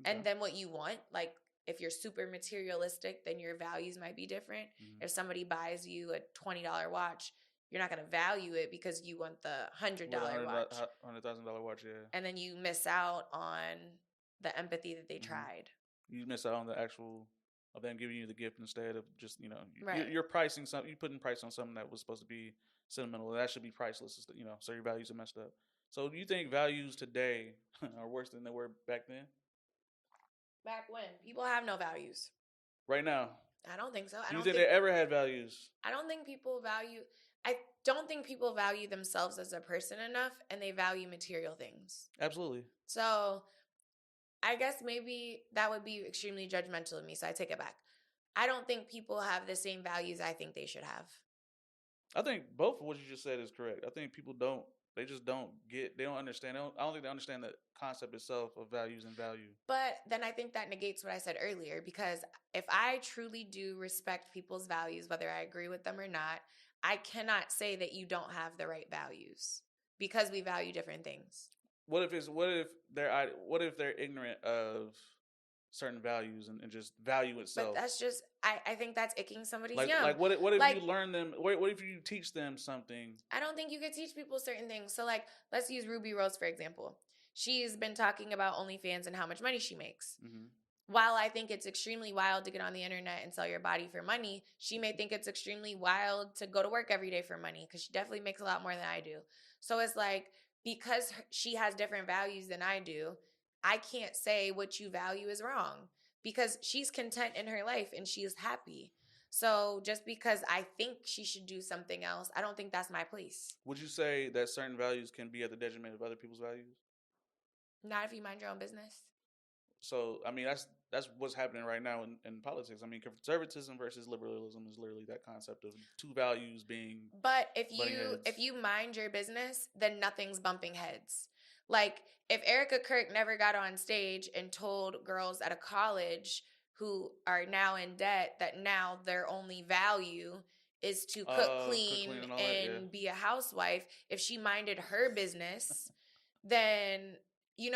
Okay. And then what you want, like if you're super materialistic, then your values might be different. If somebody buys you a $20 watch, you're not going to value it because you want the $100 watch. $100,000 watch, yeah. And then you miss out on the empathy that they tried. You miss out on the actual of them giving you the gift instead of just, right. You're pricing something, you're putting price on something that was supposed to be sentimental. That should be priceless, so your values are messed up. So do you think values today are worse than they were back then? Back when? People have no values. Right now? I don't think so. Do you think they ever had values? I don't think people value themselves as a person enough, and they value material things. Absolutely. So I guess maybe that would be extremely judgmental of me, so I take it back. I don't think people have the same values I think they should have. I think both of what you just said is correct. I think people they just don't they don't understand. I don't think they understand the concept itself of values and value. But then I think that negates what I said earlier, because if I truly do respect people's values, whether I agree with them or not, I cannot say that you don't have the right values because we value different things. What if they're ignorant of certain values and just value itself? But that's just I think that's icking somebody's young. Like what if you learn them? What if you teach them something? I don't think you could teach people certain things. So like let's use Ruby Rose for example. She's been talking about OnlyFans and how much money she makes. While I think it's extremely wild to get on the internet and sell your body for money, she may think it's extremely wild to go to work every day for money because she definitely makes a lot more than I do. So it's like, because she has different values than I do, I can't say what you value is wrong. because she's content in her life and she is happy. So just because I think she should do something else, I don't think that's my place. Would you say that certain values can be at the detriment of other people's values? Not if you mind your own business. So, I mean, that's what's happening right now in politics. I mean, conservatism versus liberalism is literally that concept of two values being. But butting heads. if you mind your business, then nothing's bumping heads. Like if Erica Kirk never got on stage and told girls at a college who are now in debt that now their only value is to cook, clean, and be a housewife, if she minded her business, then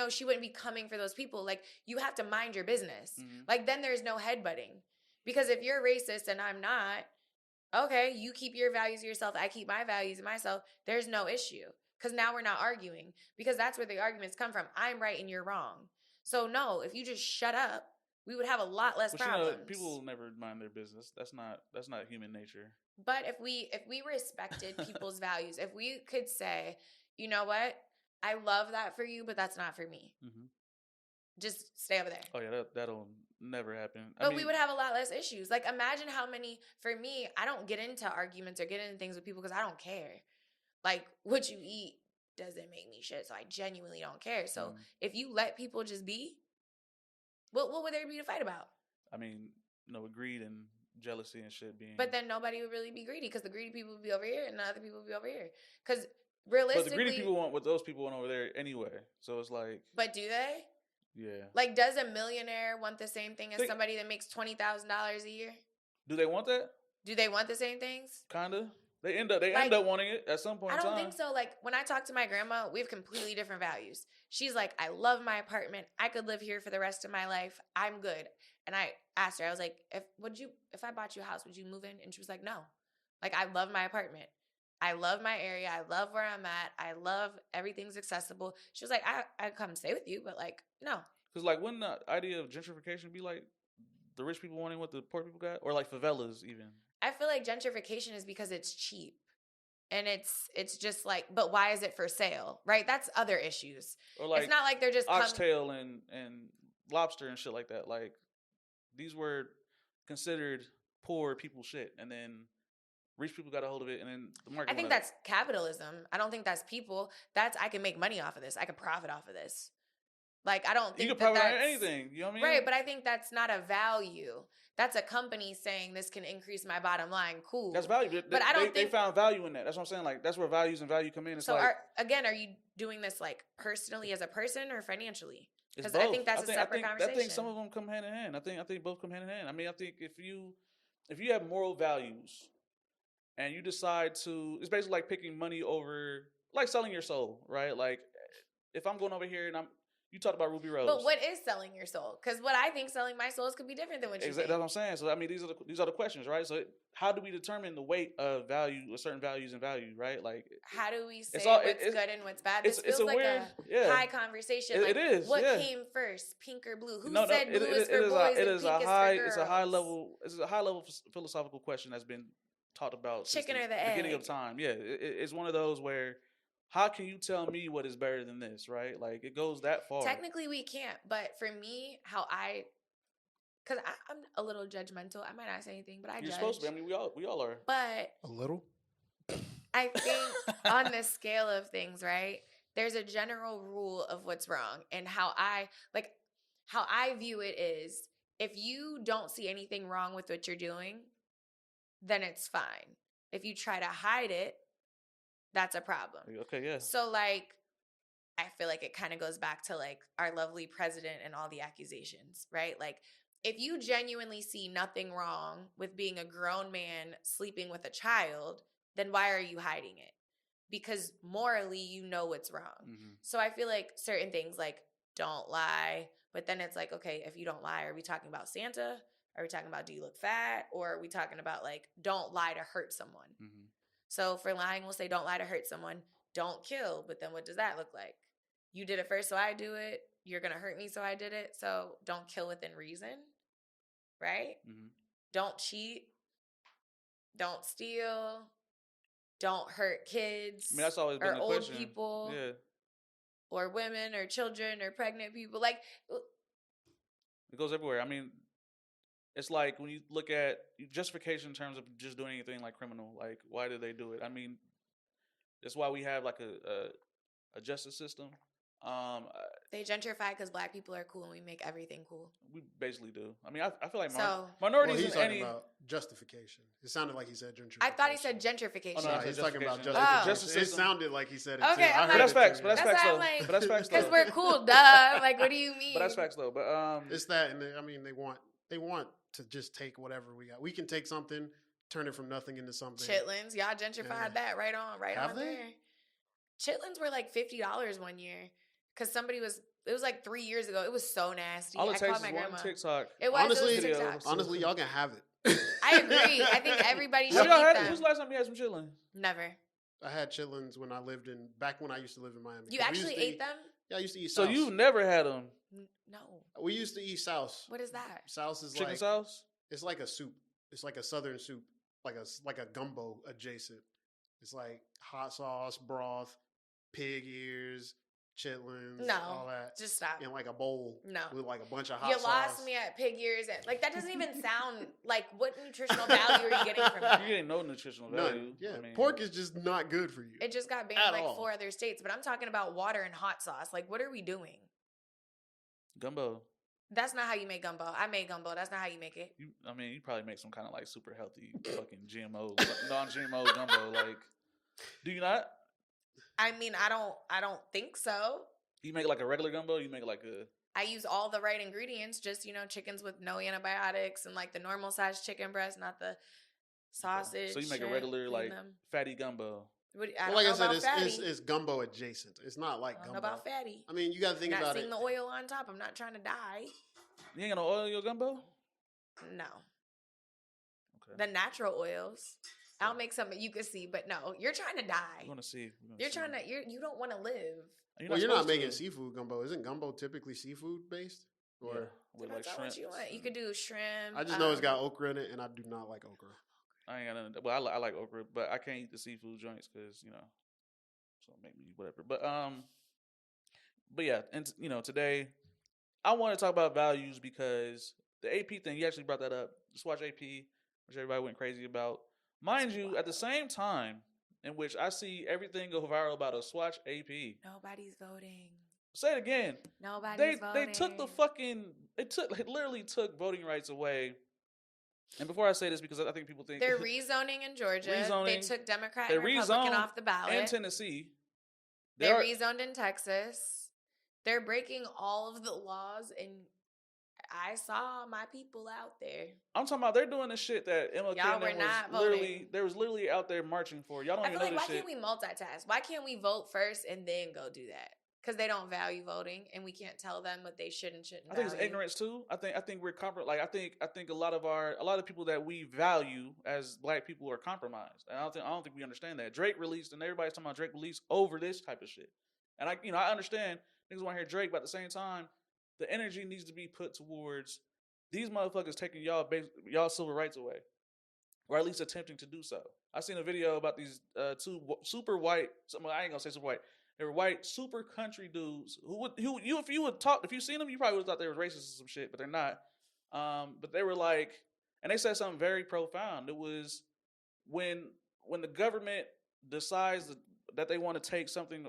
she wouldn't be coming for those people. Like, you have to mind your business. Mm-hmm. Like, then there's no headbutting. Because if you're racist and I'm not, okay, you keep your values to yourself, I keep my values to myself, there's no issue. Because now we're not arguing. Because that's where the arguments come from. I'm right and you're wrong. So, no, if you just shut up, we would have a lot less problems. People will never mind their business. That's not human nature. But if we respected people's values, if we could say, you know what? I love that for you, but that's not for me. Mm-hmm. Just stay over there. Oh, yeah, that'll never happen. But we would have a lot less issues. Like, imagine how many, for me, I don't get into arguments or get into things with people because I don't care. Like, what you eat doesn't make me shit, so I genuinely don't care. So, if you let people just be, what would there be to fight about? I mean, greed and jealousy and shit being... But then nobody would really be greedy because the greedy people would be over here and the other people would be over here. Because... realistically, but the greedy people want what those people want over there anyway. So it's like... But do they? Yeah. Like, does a millionaire want the same thing as somebody that makes $20,000 a year? Do they want that? Do they want the same things? Kinda. They end up wanting it at some point in time. I don't think so. Like, when I talk to my grandma, we have completely different values. She's like, I love my apartment. I could live here for the rest of my life. I'm good. And I asked her, I was like, if I bought you a house, would you move in? And she was like, no. Like, I love my apartment. I love my area. I love where I'm at. I love everything's accessible. She was like, I come stay with you, but like, no. Because like, wouldn't the idea of gentrification be like the rich people wanting what the poor people got? Or like favelas even? I feel like gentrification is because it's cheap. And it's just like, but why is it for sale? Right? That's other issues. Or like, it's not like they're just oxtail and lobster and shit like that. Like, these were considered poor people shit. And then rich people got a hold of it, and then the market. I think that's capitalism. I don't think that's people. That's I can make money off of this. I can profit off of this. Like, I don't think you can profit on anything. You know what I mean? Right, but I think that's not a value. That's a company saying this can increase my bottom line. Cool. That's value. But I don't think they found value in that. That's what I'm saying. Like, that's where values and value come in. It's so, like, are you doing this like personally as a person or financially? Because I think that's a separate conversation. I think some of them come hand in hand. I think both come hand in hand. I mean, I think if you have moral values and you decide to, it's basically like picking money over, like selling your soul, right? Like, if I'm going over here and you talked about Ruby Rose. But what is selling your soul? Because what I think selling my soul could be different than what you think. That's what I'm saying. So, I mean, these are the questions, right? So, how do we determine the weight of value, or certain values and value, right? Like, how do we say what's good and what's bad? This feels like a high conversation. It is. What came first, pink or blue? Who said blue is for boys and pink is for girls? It's a high level philosophical question that's been talked about chicken since or the beginning egg. of time. Yeah, it's one of those where, how can you tell me what is better than this, right? Like, it goes that far. Technically, we can't. But for me, because I'm a little judgmental. I might not say anything, but You're supposed to be. I mean, we all are. But a little. I think on the scale of things, right? There's a general rule of what's wrong, and how I view it is, if you don't see anything wrong with what you're doing, then it's fine. If you try to hide it, that's a problem. Okay, yeah. So, like, I feel like it kind of goes back to, like, our lovely president and all the accusations, right? Like, if you genuinely see nothing wrong with being a grown man sleeping with a child, then why are you hiding it? Because morally, you know what's wrong. Mm-hmm. So I feel like certain things, like, don't lie. But then it's like, okay, if you don't lie, are we talking about Santa? Are we talking about, do you look fat? Or are we talking about, like, don't lie to hurt someone? Mm-hmm. So for lying, we'll say don't lie to hurt someone. Don't kill. But then what does that look like? You did it first, so I do it. You're going to hurt me, so I did it. So don't kill within reason, right? Mm-hmm. Don't cheat. Don't steal. Don't hurt kids. I mean, that's always been the question. Old people. Yeah. Or women or children or pregnant people. Like, it goes everywhere. I mean, it's like when you look at justification in terms of just doing anything like criminal, like why did they do it? I mean, that's why we have like a justice system. They gentrify because black people are cool and we make everything cool. We basically do. I mean, I feel like So- minorities he's in talking any. about justification. It sounded like he said gentrification. I thought he said gentrification. Oh, no, No, I said he's talking about justification. justification. Justice It system. sounded like he said it Okay, too. I'm I like- heard But that's it too, facts. yeah. But that's That's facts why though. I'm like- But that's facts Because though. we're cool, duh. Like, what do you mean? But that's facts though. But It's that, and I mean, they want to just take whatever we got. We can take something, turn it from nothing into something. Chitlins, y'all gentrified Yeah. that right on Have they? there. Chitlins were like $50 one year because it was like 3 years ago. It was so nasty. all I it called takes my is one grandma. TikTok. It was Honestly, TikTok. Honestly, y'all can have it. I agree. I think everybody should Have eat y'all had it? them. When's the last time you had some chillin'? Never. I had chitlins when I lived back when I used to live in Miami. You 'Cause we actually used to ate eat- them? Yeah, I used to eat So sauce. you've never had them? No. We used to eat sauce. What is that? Sauce is Chicken like sauce? it's like a soup. It's like a southern soup, like a gumbo adjacent. It's like hot sauce, broth, pig ears, chitlins, No. all that, Just stop. in like a bowl. No. with like a bunch of hot You sauce. lost me at pig ears. And, like, that doesn't even sound like what nutritional value are you getting from that? You ain't no nutritional value. None. Yeah, I mean, pork is just not good for you. It just got banned At in like all. 4 other states, but I'm talking about water and hot sauce. Like, what are we doing? gumbo. That's not how you make gumbo. I made gumbo. That's not how you make it. I mean, you probably make some kind of like super healthy fucking GMO, non-GMO gumbo. Like, do you not? I mean, I don't think so. You make like a regular gumbo. You make like a. I use all the right ingredients, just, chickens with no antibiotics and like the normal size chicken breast, not the sausage. So you make a shrimp, regular clean like them. fatty gumbo. I don't Like know I said, about fatty. it's gumbo adjacent. It's not like I don't gumbo. know about fatty. I mean, you got to think Not about seeing it. the oil on top. I'm not trying to die. You ain't got no oil in your gumbo. No. Okay. The natural oils. I'll make some you can see, but no, you're trying to die. You want to see? You're trying to. You don't want to live. Well, you're not supposed to. making seafood gumbo. Isn't gumbo typically seafood based? Or Yeah, with like Depends on what shrimp. you want. You could do shrimp. I just know it's got okra in it, and I do not like okra. I ain't got nothing. Well, I like okra, but I can't eat the seafood joints because so make me whatever. But yeah, and today I want to talk about values because the AP thing. You actually brought that up. Just watch AP, which everybody went crazy about. Mind you, at the same time in which I see everything go viral about a Swatch AP. Nobody's voting. Say it again. Nobody's voting. They took the fucking. It literally took voting rights away. And before I say this, because I think people think They're rezoning in Georgia. They Rezoning. took Democrat They and Republican rezoned off the ballot. and Tennessee. They rezoned in Texas. They're breaking all of the laws, and I saw my people out there. I'm talking about they're doing the shit that MLK Y'all and were them not was literally voting. they was literally out there marching for. Y'all don't I even feel know like, this why shit. can't we multitask? Why can't we vote first and then go do that? Because they don't value voting, and we can't tell them what they should and shouldn't I think value. it's ignorance too. I think we're like I think a lot of people that we value as black people are compromised. And I don't think we understand that. Drake released, and everybody's talking about Drake released over this type of shit. And I understand niggas want to hear Drake, but at the same time, the energy needs to be put towards these motherfuckers taking y'all civil rights away, or at least attempting to do so. I seen a video about these two super white. I ain't gonna say super white. They were white, super country dudes if you seen them, you probably would have thought they were racist or some shit, but they're not. But they were like, and they said something very profound. It was when the government decides that they want to take something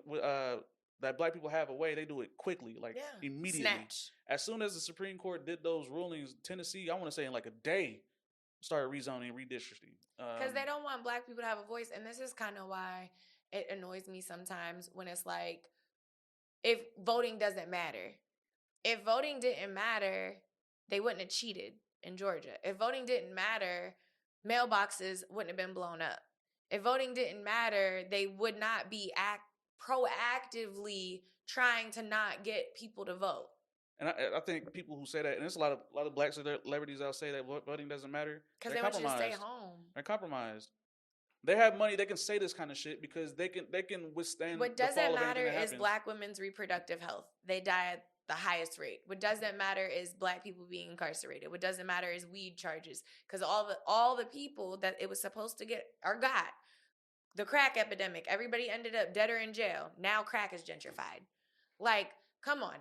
that black people have away, they do it quickly, like immediately. Snatch. As soon as the Supreme Court did those rulings, Tennessee, I want to say in like a day, started rezoning, redistricting. Because they don't want black people to have a voice. And this is kind of why it annoys me sometimes when it's like, if voting doesn't matter. If voting didn't matter, they wouldn't have cheated in Georgia. If voting didn't matter, mailboxes wouldn't have been blown up. If voting didn't matter, they would not be proactively trying to not get people to vote. And I think people who say that, and there's a lot of black celebrities that say that voting doesn't matter. Because they want you to stay home. They're compromised. They have money. They can say this kind of shit because they can withstand. What doesn't matter is black women's reproductive health. They die at the highest rate. What doesn't matter is black people being incarcerated. What doesn't matter is weed charges. Because all the people that it was supposed to get are got. The crack epidemic. Everybody ended up dead or in jail. Now crack is gentrified. Like, come on.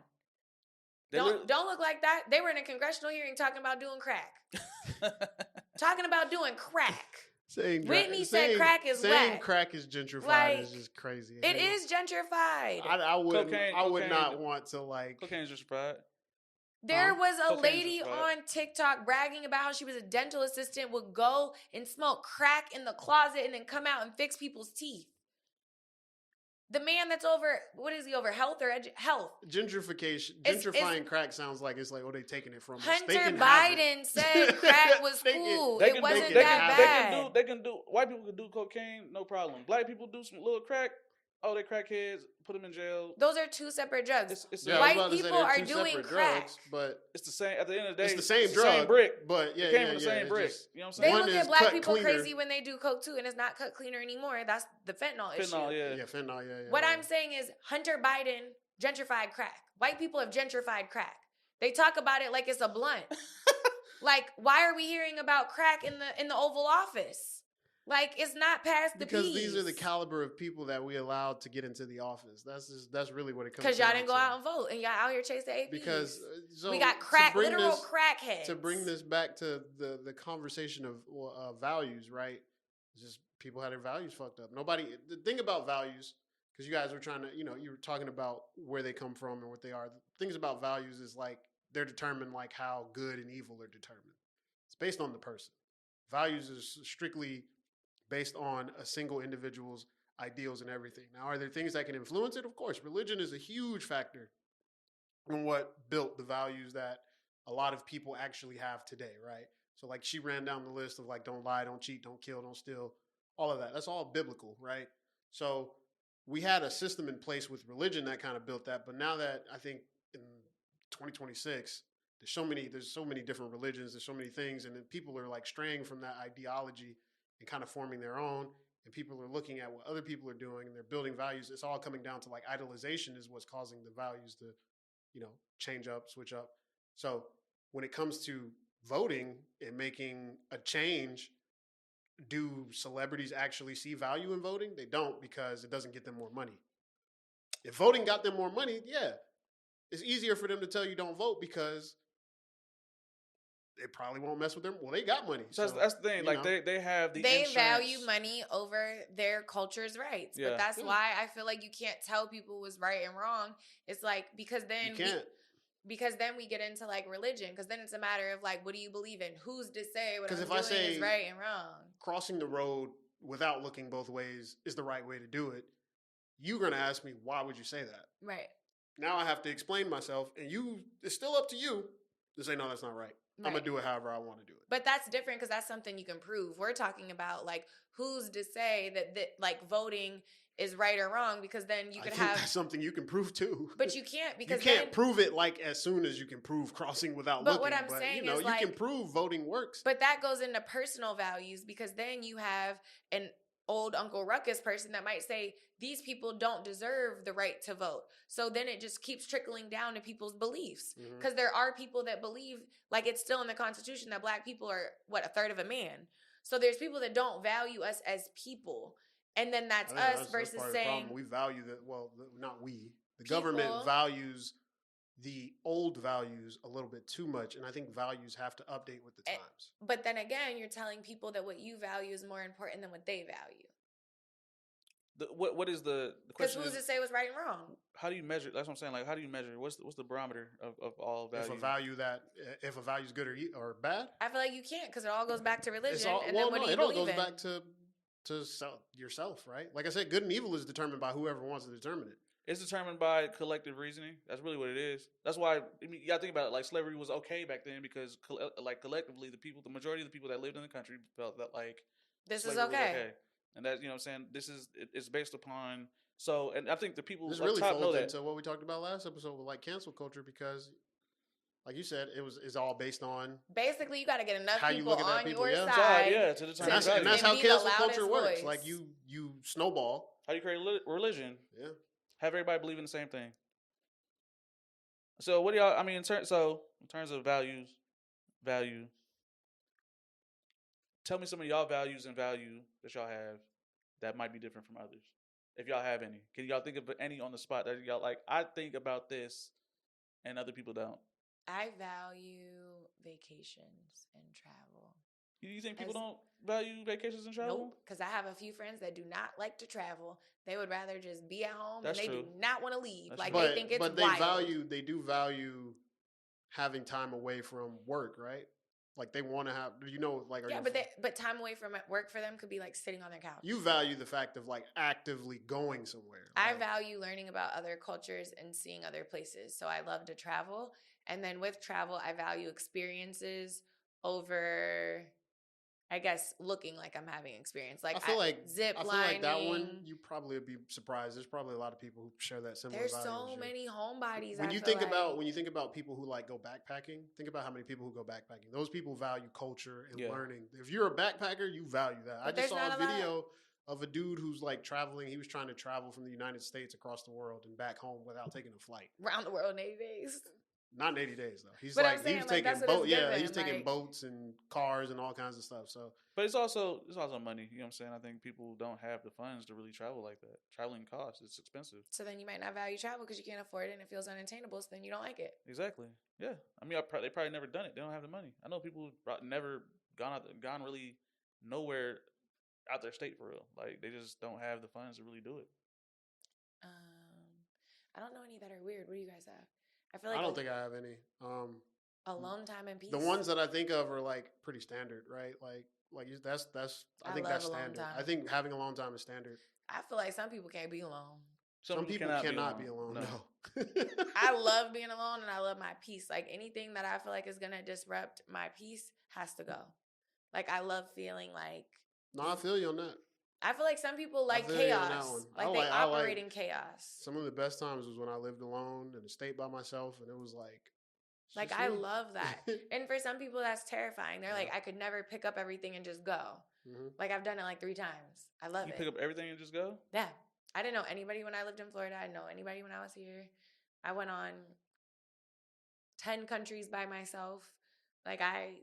Don't look like that. They were in a congressional hearing talking about doing crack. Talking about doing crack. Whitney said crack is whack. Saying crack is gentrified is just crazy. It is gentrified. I would not want to like. Cocaine is gentrified. There was a lady on TikTok bragging about how she was a dental assistant, would go and smoke crack in the closet and then come out and fix people's teeth. The man that's over, what is he over, health or health? Gentrifying crack sounds like it's like, oh, they taking it from us. Hunter Biden said crack was cool. It wasn't that bad. They can do, white people can do cocaine, no problem. Black people do some little crack. Oh, they crackheads. Put them in jail. Those are two separate drugs. White people are doing crack, drugs, but it's the same. At the end of the day, it's the same drug, same brick. But it came from the same brick. You know what I'm saying? They look at black people crazy when they do coke too, and it's not cut cleaner anymore. That's the fentanyl issue. Fentanyl. What I'm saying is, Hunter Biden gentrified crack. White people have gentrified crack. They talk about it like it's a blunt. Like, why are we hearing about crack in the Oval Office? Like, it's not past the because these are the caliber of people that we allowed to get into the office. That's really what it comes. Because y'all didn't go out and vote, and y'all out here chasing APs. Because we got literal crackheads. To bring this back to the conversation of values, right? Just people had their values fucked up. The thing about values, because you guys were trying to, you were talking about where they come from and what they are. The things about values is like they're determined like how good and evil are determined. It's based on the person. Values is strictly based on a single individual's ideals and everything. Now, are there things that can influence it? Of course. Religion is a huge factor in what built the values that a lot of people actually have today, right? So, like, she ran down the list of, like, don't lie, don't cheat, don't kill, don't steal, all of that. That's all biblical, right? So, we had a system in place with religion that kind of built that. But now that I think in 2026, there's so many different religions, there's so many things, and then people are, like, straying from that ideology and kind of forming their own, and people are looking at what other people are doing and they're building values. It's all coming down to like idolization is what's causing the values to, change up, switch up. So when it comes to voting and making a change, do celebrities actually see value in voting? They don't, because it doesn't get them more money. If voting got them more money, yeah, it's easier for them to tell you don't vote because they probably won't mess with them. Well, they got money. So that's the thing. Like they have the they insurance. value money over their culture's rights. Yeah. But that's why I feel like you can't tell people what's right and wrong. It's like because then we get into like religion, because then it's a matter of like, what do you believe in? Who's to say what I'm doing is right and wrong? Crossing the road without looking both ways is the right way to do it. You're gonna ask me, why would you say that? Right. Now I have to explain myself, and it's still up to you to say no, that's not right. I'm going to do it however I want to do it. But that's different because that's something you can prove. We're talking about, like, who's to say that like, voting is right or wrong, because then you could have... that's something you can prove, too. But you can't, because you can't prove it, like, as soon as you can prove crossing without looking. But what I'm saying is, you can prove voting works. But that goes into personal values, because then you have an old Uncle Ruckus person that might say, these people don't deserve the right to vote. So then it just keeps trickling down to people's beliefs. Because there are people that believe, like it's still in the Constitution, that black people are, a third of a man. So there's people that don't value us as people. And then that's us versus saying... We value that, not we. The government values the old values a little bit too much. And I think values have to update with the times. But then again, you're telling people that what you value is more important than what they value. What is the question? Because who's to say what's right and wrong? How do you measure? That's what I'm saying. Like, how do you measure? What's the barometer of all value? If a value is good or bad? I feel like you can't, because it all goes back to religion. It all goes back to yourself, right? Like I said, good and evil is determined by whoever wants to determine it. It's determined by collective reasoning. That's really what it is. That's why you gotta think about it. Like, slavery was okay back then because, collectively, the majority of the people that lived in the country felt that this is okay. And that, you know what I'm saying, it's based upon, and I think the people this really folds into what we talked about last episode with like cancel culture, because like you said, it's all based on basically you got to get enough how people on your side to determine and that's how cancel culture works. Like you snowball. How do you create religion? Yeah. Have everybody believe in the same thing. So what do y'all, in terms of value, tell me some of y'all values and value that y'all have that might be different from others. If y'all have any. Can y'all think of any on the spot that y'all like, I think about this and other people don't? I value vacations and travel. You think people don't value vacations and travel? Nope, because I have a few friends that do not like to travel. They would rather just be at home, That's and they true. do not want to leave. That's Like true. they think it's wild. They do value having time away from work, right? Like they want to have, like, Yeah, but time away from work for them could be like sitting on their couch. you value the fact of like actively going somewhere. I Like, value learning about other cultures and seeing other places. So I love to travel. And then with travel, I value experiences over, I guess, looking like I'm having experience. Like zip lining. That one you probably would be surprised. There's probably a lot of people who share that similar. There's value so as you. many homebodies. When you think about people who like go backpacking, think about how many people who go backpacking. Those people value culture and learning. If you're a backpacker, you value that. But I just saw a video of a dude who's like traveling. He was trying to travel from the United States across the world and back home without taking a flight. Around the world in 80 days. Not in 80 days though. He's but like he was taking boats. Yeah, he's taking like, boats and cars and all kinds of stuff. So, but it's also money. You know what I'm saying? I think people don't have the funds to really travel like that. Traveling costs. It's expensive. So then you might not value travel because you can't afford it and it feels unattainable. So then you don't like it. Exactly. Yeah. I mean, they probably never done it. They don't have the money. I know people who've never gone really nowhere out their state for real. Like they just don't have the funds to really do it. I don't know any that are weird. What do you guys have? I feel like I don't think I have any. Alone time and peace. The ones that I think of are like pretty standard, right? Like that's I think that's standard. I think having alone time is standard. I feel like some people can't be alone. Some people cannot be alone. No. I love being alone and I love my peace. Like anything that I feel like is gonna disrupt my peace has to go. Like I love feeling like. No, I feel you on that. I feel like some people like chaos. Like they operate in chaos. Some of the best times was when I lived alone in a state by myself, and it was like I love that. And for some people, that's terrifying. They're like, I could never pick up everything and just go. Mm-hmm. Like I've done it like 3 times. I love it. You pick up everything and just go? Yeah. I didn't know anybody when I lived in Florida. I didn't know anybody when I was here. I went on 10 countries by myself. Like I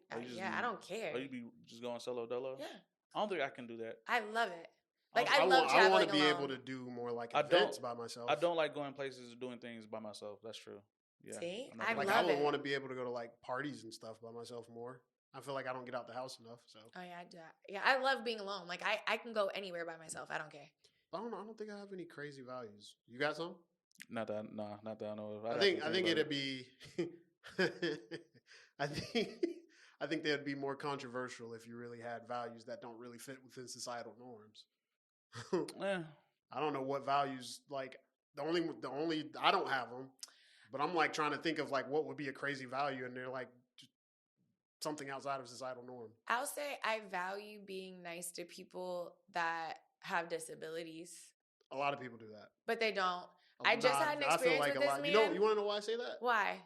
don't care. Or you be just going solo dolo? Yeah. I don't think I can do that. I love it. Like I love traveling alone. I want to be able to do more like events by myself. I don't like going places or doing things by myself. That's true. Yeah. See, I would want to be able to go to like parties and stuff by myself more. I feel like I don't get out the house enough. So. Oh yeah, I do. Yeah, I love being alone. Like I can go anywhere by myself. I don't care. I don't think I have any crazy values. You got some? Not that I know of. I think it'd be. I think they'd be more controversial if you really had values that don't really fit within societal norms. Yeah. I don't know what values like the only I don't have them, but I'm like trying to think of like what would be a crazy value, and they're like just something outside of societal norm. I'll say I value being nice to people that have disabilities. A lot of people do that, but they don't. I just had an experience with this man. You want to know why I say that? Why?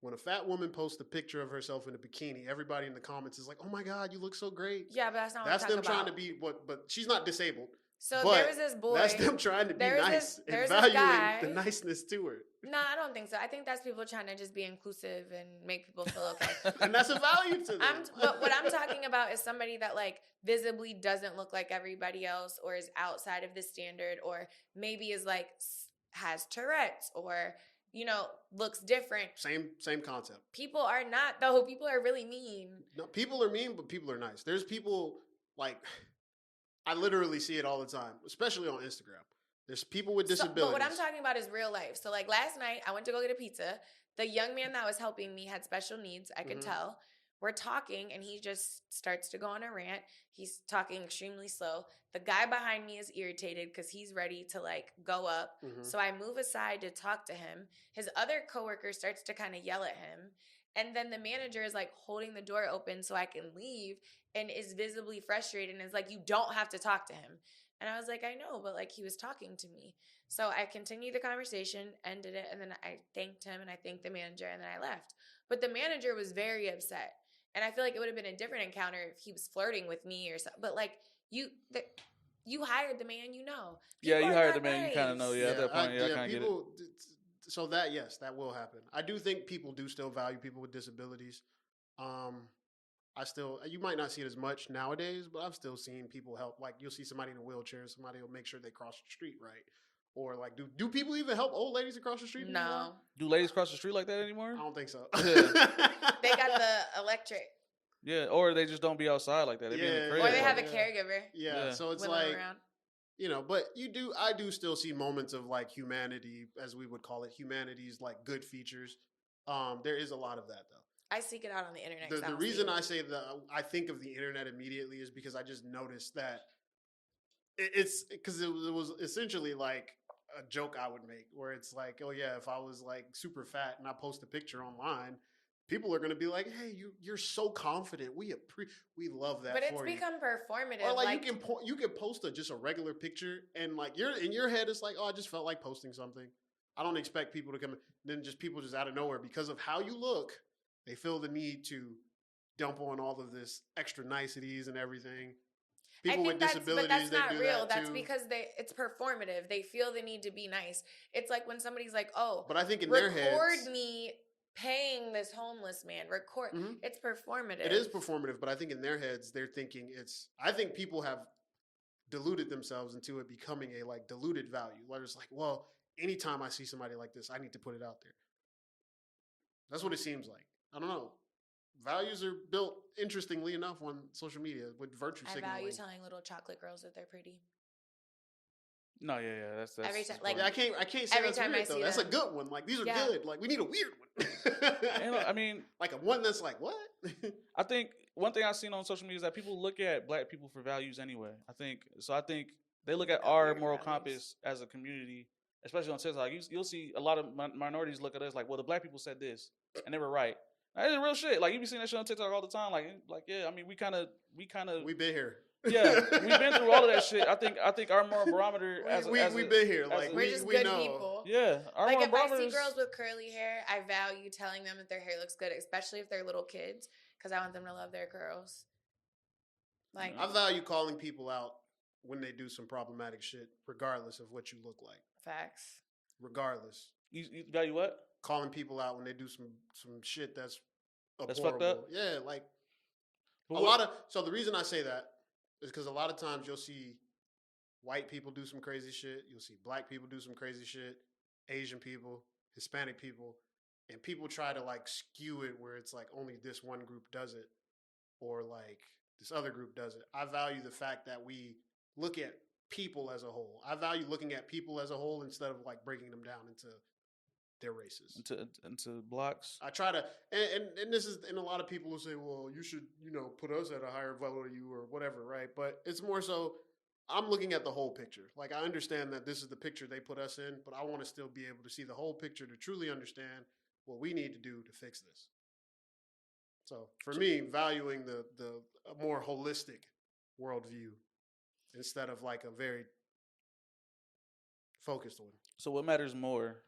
When a fat woman posts a picture of herself in a bikini, everybody in the comments is like, "Oh my God, you look so great." Yeah, but that's not. That's them trying to be what? But she's not disabled. So there was this boy. That's them trying to be nice and valuing the niceness to her. No, I don't think so. I think that's people trying to just be inclusive and make people feel okay. And that's a value to them. But what I'm talking about is somebody that like visibly doesn't look like everybody else, or is outside of the standard, or maybe is like has Tourette's, or looks different. Same concept. People are not though. People are really mean. No, people are mean, but people are nice. There's people like I literally see it all the time, especially on Instagram. There's people with disabilities. But what I'm talking about is real life. So like last night, I went to go get a pizza. The young man that was helping me had special needs. I could tell. We're talking, and he just starts to go on a rant. He's talking extremely slow. The guy behind me is irritated because he's ready to like go up. So I move aside to talk to him. His other coworker starts to kind of yell at him. And then the manager is like holding the door open so I can leave, and is visibly frustrated and is like, "You don't have to talk to him." And I was like, "I know, but like he was talking to me." So I continued the conversation, ended it, and then I thanked him and I thanked the manager, and then I left. But the manager was very upset. And I feel like it would have been a different encounter if he was flirting with me or something. But like you hired the man, People you hired the man. Nice. You kind of know. Yeah, at that point, I kind of get it. So yes, that will happen. I do think people do still value people with disabilities. You might not see it as much nowadays, but I've still seen people help. Like you'll see somebody in a wheelchair, somebody will make sure they cross the street right. Or like, do people even help old ladies across the street anymore? No. Do ladies cross the street like that anymore? I don't think so. They got the electric. Yeah, or they just don't be outside like that. They be in the crib. Or they have a Yeah. caregiver. Yeah, so it's Wheeling like, around. but I do still see moments of like humanity, as we would call it, humanity's like good features. There is a lot of that though. I seek it out on the internet. 'cause The reason I say that I think of the internet immediately is because I just noticed that it's because it was essentially like a joke I would make where it's like, oh yeah, if I was like super fat and I post a picture online, people are going to be like, hey, you're so confident. We love that. But it's for you. become performative. Or like you can post just a regular picture and like you're in your head it's like, oh, I just felt like posting something. I don't expect people to come. Then people just out of nowhere because of how you look, they feel the need to dump on all of this extra niceties and everything. People with disabilities, but that's not real. That's too. because it's performative. They feel the need to be nice. It's like when somebody's like, "Oh, but I think in their heads, record me paying this homeless man. Record." Mm-hmm. It's performative. It is performative, but I think in their heads, they're thinking it's. I think people have deluded themselves into it becoming a like diluted value. Where it's like, well, anytime I see somebody like this, I need to put it out there. That's what it seems like. I don't know. Values are built, interestingly enough, on social media with virtue signaling. I value telling little chocolate girls that they're pretty. No, yeah, that's every time. Like I can't say that's weird though. That's a good one. Like these are good. Like we need a weird one. I mean, like a one that's like what? I think one thing I've seen on social media is that people look at black people for values anyway. I think they look at our moral compass as a community, especially on TikTok. You'll see a lot of minorities look at us like, well, the black people said this and they were right. That's real shit. Like you be seeing that shit on TikTok all the time. Like yeah. I mean, we kind of we've been here. Yeah, we've been through all of that shit. I think our moral barometer we've been here. Like we're just good know. people. Yeah, our like moral if I see barometers... girls with curly hair, I value telling them that their hair looks good, especially if they're little kids, because I want them to love their curls. Like I value calling people out when they do some problematic shit, regardless of what you look like. Facts. Regardless. You value what? Calling people out when they do some shit that's fucked up. Yeah, like So the reason I say that is because a lot of times you'll see white people do some crazy shit. You'll see black people do some crazy shit. Asian people, Hispanic people, and people try to like skew it where it's like only this one group does it, or like this other group does it. I value the fact that we look at people as a whole. I value looking at people as a whole instead of like breaking them down into their races, into blocks. I try to, and this is, and a lot of people will say, well, you should, put us at a higher value or whatever, right? But it's more so, I'm looking at the whole picture. Like I understand that this is the picture they put us in, but I want to still be able to see the whole picture to truly understand what we need to do to fix this. So for me, valuing the a more holistic worldview instead of like a very focused one. So what matters more?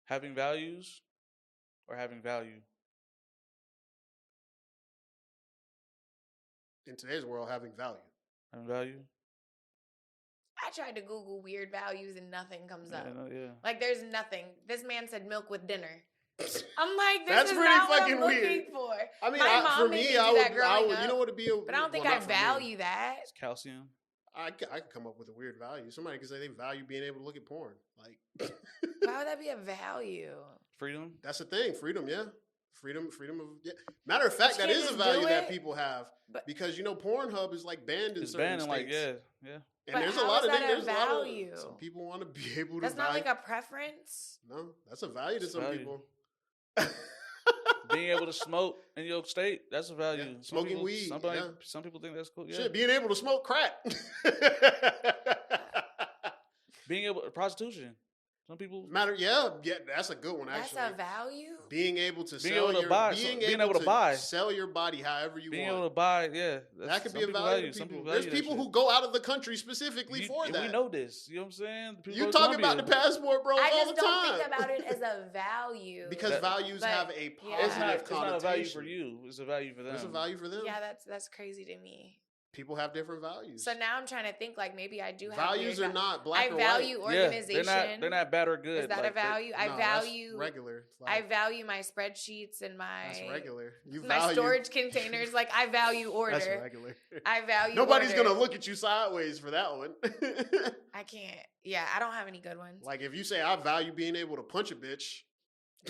Having values or having value? In today's world, having value. Having value? I tried to Google weird values and nothing comes up. Yeah. Like there's nothing. This man said milk with dinner. I'm like, this That's is pretty not fucking what I'm weird. looking for. I mean, my mom for made me, do I that would, growing up, you know what it'd be? but I don't think I value that. It's calcium. I could come up with a weird value. Somebody could say they value being able to look at porn. Like, why would that be a value? Freedom. That's the thing. Freedom, yeah. Freedom of yeah. Matter of fact, that is a value that people have because Pornhub is like banned in certain states. Like yeah. And but there's a lot of things. There's value. Some people want to be able to. That's not like a preference. No, that's a value to some people. Being able to smoke in your state, that's a value. Yeah. Smoking weed. Some people think that's cool. Yeah. Shit, being able to smoke crack. Being able prostitution. Some people yeah, that's a good one. Actually, that's a value. Being able to being able to buy, sell your body however you want. Being able to buy, yeah, that could be a value to people. There's people who go out of the country specifically for that. We know this. You know what I'm saying? You talk about the passport, bro, all the time. I just don't think about it as a value because values have a positive connotation. It's not a value for you. It's a value for them. It's a value for them. Yeah, that's crazy to me. people have different values. So now I'm trying to think like maybe I do have values are not black or value white. organization. Yeah, they're not bad or good. Is that a value? No, I value that's regular. I value my spreadsheets and That's regular. My storage containers. Like I value order. That's regular. I value. Nobody's order. gonna look at you sideways for that one. I can't. Yeah, I don't have any good ones. Like if you say I value being able to punch a bitch.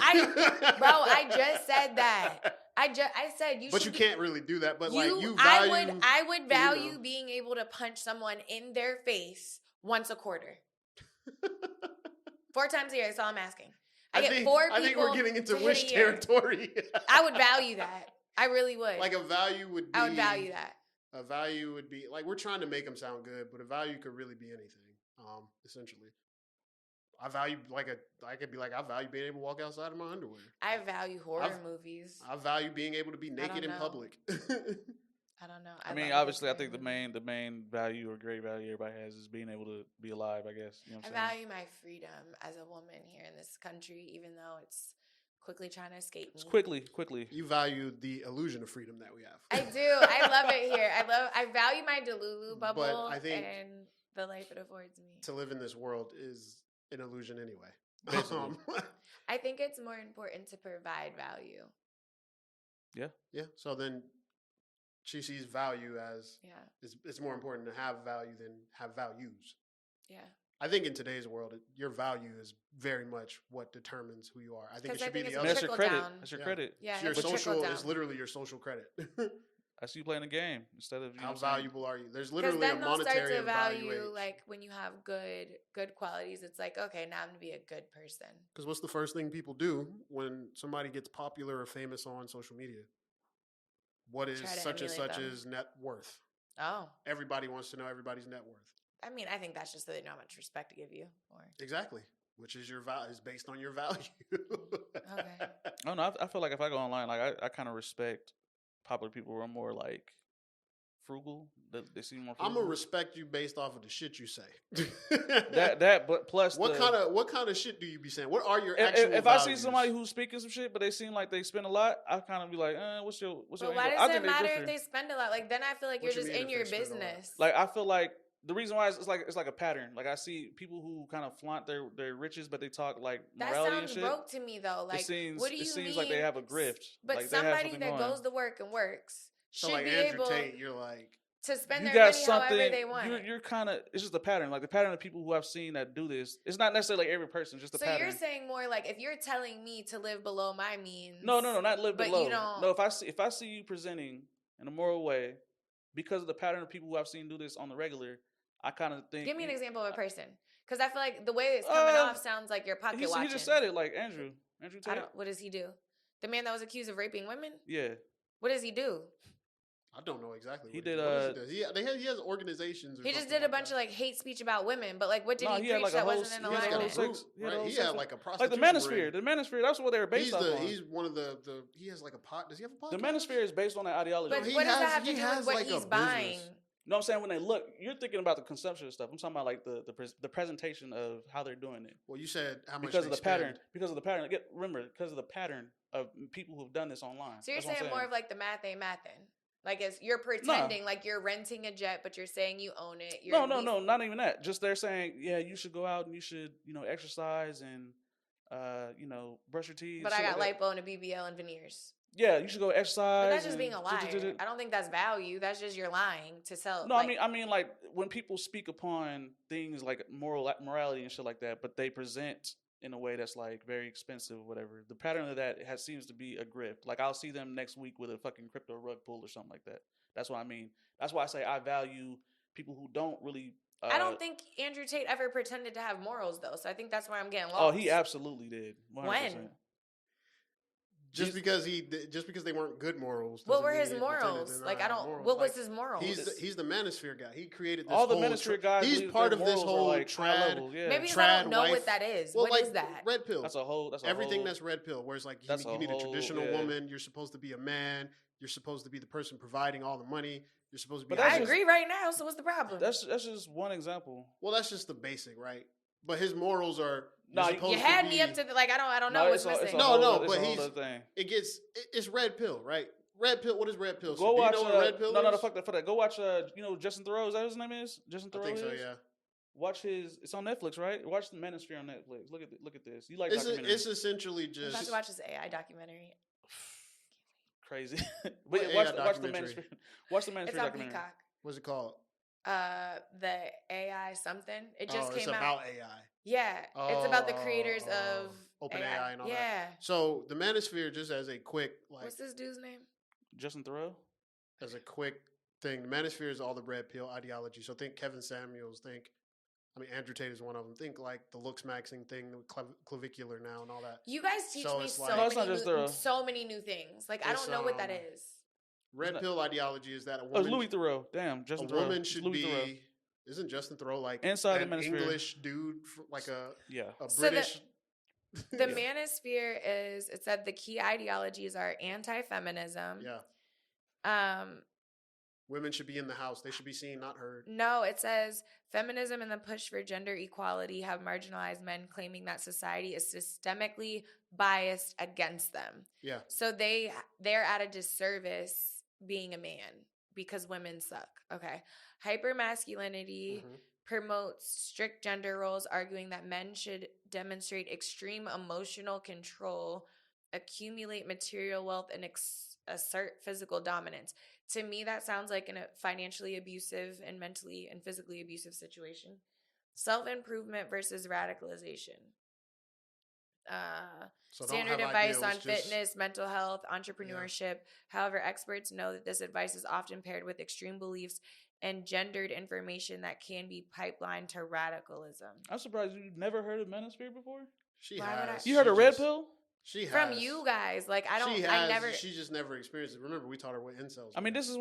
I just said that. I said you. But you can't really do that. But like you value. I would value being able to punch someone in their face once a quarter. 4 times a year. That's all I'm asking. I think we're getting into wish territory. I would value that. I really would. Like a value would be. I would value that. A value would be like we're trying to make them sound good, but a value could really be anything. Essentially. I value I could be like I value being able to walk outside in my underwear. I value horror movies. I value being able to be naked in public. I don't know. I mean, obviously, I think the main value or great value everybody has is being able to be alive. I guess. You know what I'm saying? Value my freedom as a woman here in this country, even though it's quickly trying to escape me. It's quickly. You value the illusion of freedom that we have. I do. I love it here. I value my Delulu bubble but I think and the life it affords me. To live in this world is an illusion anyway. I think it's more important to provide value. Yeah. So then she sees value as it's more important to have value than have values. Yeah. I think in today's world, your value is very much what determines who you are. I think it should be the other. That's your credit. That's your credit. Yeah. Your social is literally your social credit. I see you playing the game instead of how valuable are you? There's literally a monetary start to value evaluation. like when you have good qualities. It's like okay, now I'm gonna be a good person. Because what's the first thing people do when somebody gets popular or famous on social media? What is such and such's net worth? Oh, everybody wants to know everybody's net worth. I mean, I think that's just so they know how much respect to give you. Exactly, which is your value is based on your value. Okay. Oh no, I feel like if I go online, like I kind of respect popular people who are more like frugal. They seem more frugal. I'm gonna respect you based off of the shit you say. but plus what kind of shit do you be saying? What are your actual if values? I see somebody who's speaking some shit, but they seem like they spend a lot, I kind of be like, what's your But why does it matter if they spend a lot? Like then I feel like you're just in your business. Like I feel like the reason why it's like a pattern. Like I see people who kind of flaunt their riches, but they talk like morality and shit. That sounds broke to me though. Like what do you mean? It seems like they have a grift. But like somebody that goes to work and works so should like be Andrew able Tate, you're like to spend their money however they want. You're kind of it's just a pattern. Like the pattern of people who I've seen that do this. It's not necessarily like every person. Just a pattern. So you're saying more like if you're telling me to live below my means. No, not live but below. You don't... No, if I see you presenting in a moral way, because of the pattern of people who I've seen do this on the regular, I kind of think. Give me an example of a person, because I feel like the way it's coming off sounds like you're pocket watching. He just said it, like Andrew Tate. What does he do? The man that was accused of raping women. Yeah. What does he do? I don't know exactly. He did. He has organizations. He just did a bunch of like hate speech about women, but like, what did he preach like that wasn't in the line? He had like a prostitution. Like the Manosphere. The Manosphere. That's what they were based on. He's one of the. He has like a pot. Does he have a pot? The Manosphere is based on that ideology. But what does that have to do with what he's buying? You know what I'm saying? When they look, you're thinking about the consumption of stuff. I'm talking about like the presentation of how they're doing it. Well, you said how much because of the pattern. Because of the pattern. Remember, because of the pattern of people who've done this online. So you're saying more of like the math ain't mathin'. Like as you're pretending like you're renting a jet, but you're saying you own it. No, not even that. Just they're saying, yeah, you should go out and you should, exercise and, brush your teeth. But I got lipo and a BBL and veneers. Yeah, you should go exercise. But that's just being a liar. I don't think that's value. That's just you're lying to sell. No, I mean, like when people speak upon things like morality and shit like that, but they present in a way that's like very expensive or whatever. The pattern of that seems to be a grift. Like I'll see them next week with a fucking crypto rug pull or something like that. That's what I mean. That's why I say I value people who don't really. I don't think Andrew Tate ever pretended to have morals though. So I think that's where I'm getting lost. Oh, he absolutely did. 100%. When? Just because they weren't good morals. What were his morals? Like I don't. Morals. What was his morals? He's the Manosphere guy. He created this all the Manosphere guys. He's part of this whole like trad. Maybe I don't know what that is. Well, what is that? Red pill. That's a whole. Everything that's red pill. Where it's like you need a traditional woman. You're supposed to be a man. You're supposed to be the person providing all the money. You're supposed to be. But I agree right now. So what's the problem? That's just one example. Well, that's just the basic, right? But his morals are. No, you had me up to I don't know what's missing. No, but it's red pill, right? Red Pill. What is Red Pill? Go watch. Do you know what Red Pill is? No, fuck that. Go watch. Justin Thoreau. Is that his name? Is Justin Thoreau? I think so. Yeah. Watch his. It's on Netflix, right? Watch the Manosphere on Netflix. Look at this. You like it's documentaries? It's essentially I'm just. about to watch this AI documentary. Crazy. But yeah, watch the Manosphere. Watch the Manosphere It's on documentary. Peacock. What's it called? The AI something. It just came it's out. about AI. Yeah, it's about the creators of OpenAI and all that. Yeah. So the Manosphere, just as a quick What's this dude's name? Justin Thoreau. As a quick thing, the Manosphere is all the red pill ideology. So think Kevin Samuels. Andrew Tate is one of them. Think like the looks maxing thing, clavicular now and all that. You guys teach me so many new things. Like I don't know what that is. Red pill ideology is that a woman. Oh, it's Louis Thoreau. Damn, Justin Thoreau. A woman should be. Thoreau. Isn't Justin Thoreau like inside an the Manosphere English dude, like a so British? The Manosphere is. It said the key ideologies are anti-feminism. Yeah. Women should be in the house. They should be seen, not heard. No, it says feminism and the push for gender equality have marginalized men, claiming that society is systemically biased against them. Yeah. So they're at a disservice being a man because women suck. Okay. Hypermasculinity promotes strict gender roles, arguing that men should demonstrate extreme emotional control, accumulate material wealth, and assert physical dominance. To me, that sounds like a financially abusive and mentally and physically abusive situation. Self-improvement versus radicalization. Standard advice on fitness, mental health, entrepreneurship. Yeah. However, experts know that this advice is often paired with extreme beliefs and gendered information that can be pipelined to radicalism. I'm surprised you've never heard of Manosphere before. She has. You heard of Red Pill? She has. From you guys. Like, She just never experienced it. Remember, we taught her what incels were. I mean, this is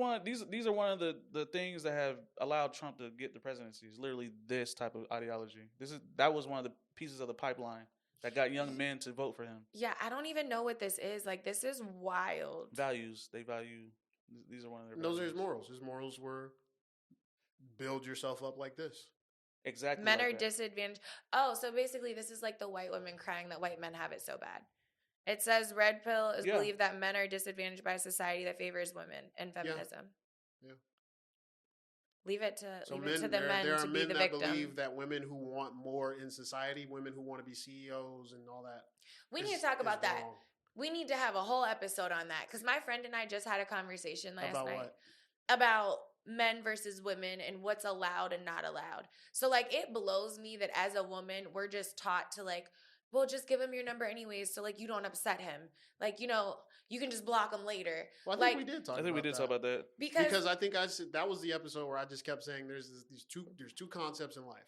these are one of the things that have allowed Trump to get the presidency. Is literally this type of ideology. That was one of the pieces of the pipeline that got young men to vote for him. Yeah, I don't even know what this is. Like, this is wild. Values. They value. These are one of their values. Those are his morals. His morals were build yourself up like this. Exactly. Men are disadvantaged. Oh, so basically this is like the white women crying that white men have it so bad. It says red pill is believed that men are disadvantaged by a society that favors women and feminism. Yeah. Leave it to the men to be the victim. There are men that believe that women who want more in society, women who want to be CEOs and all that. We need to talk about that. We need to have a whole episode on that because my friend and I just had a conversation last night about men versus women and what's allowed and not allowed. So like it blows me that as a woman, we're just taught to like, well, just give him your number anyways, so like you don't upset him. Like, you know, you can just block him later. Well, I think we did talk about that. Because I think I said that was the episode where I just kept saying there's two concepts in life.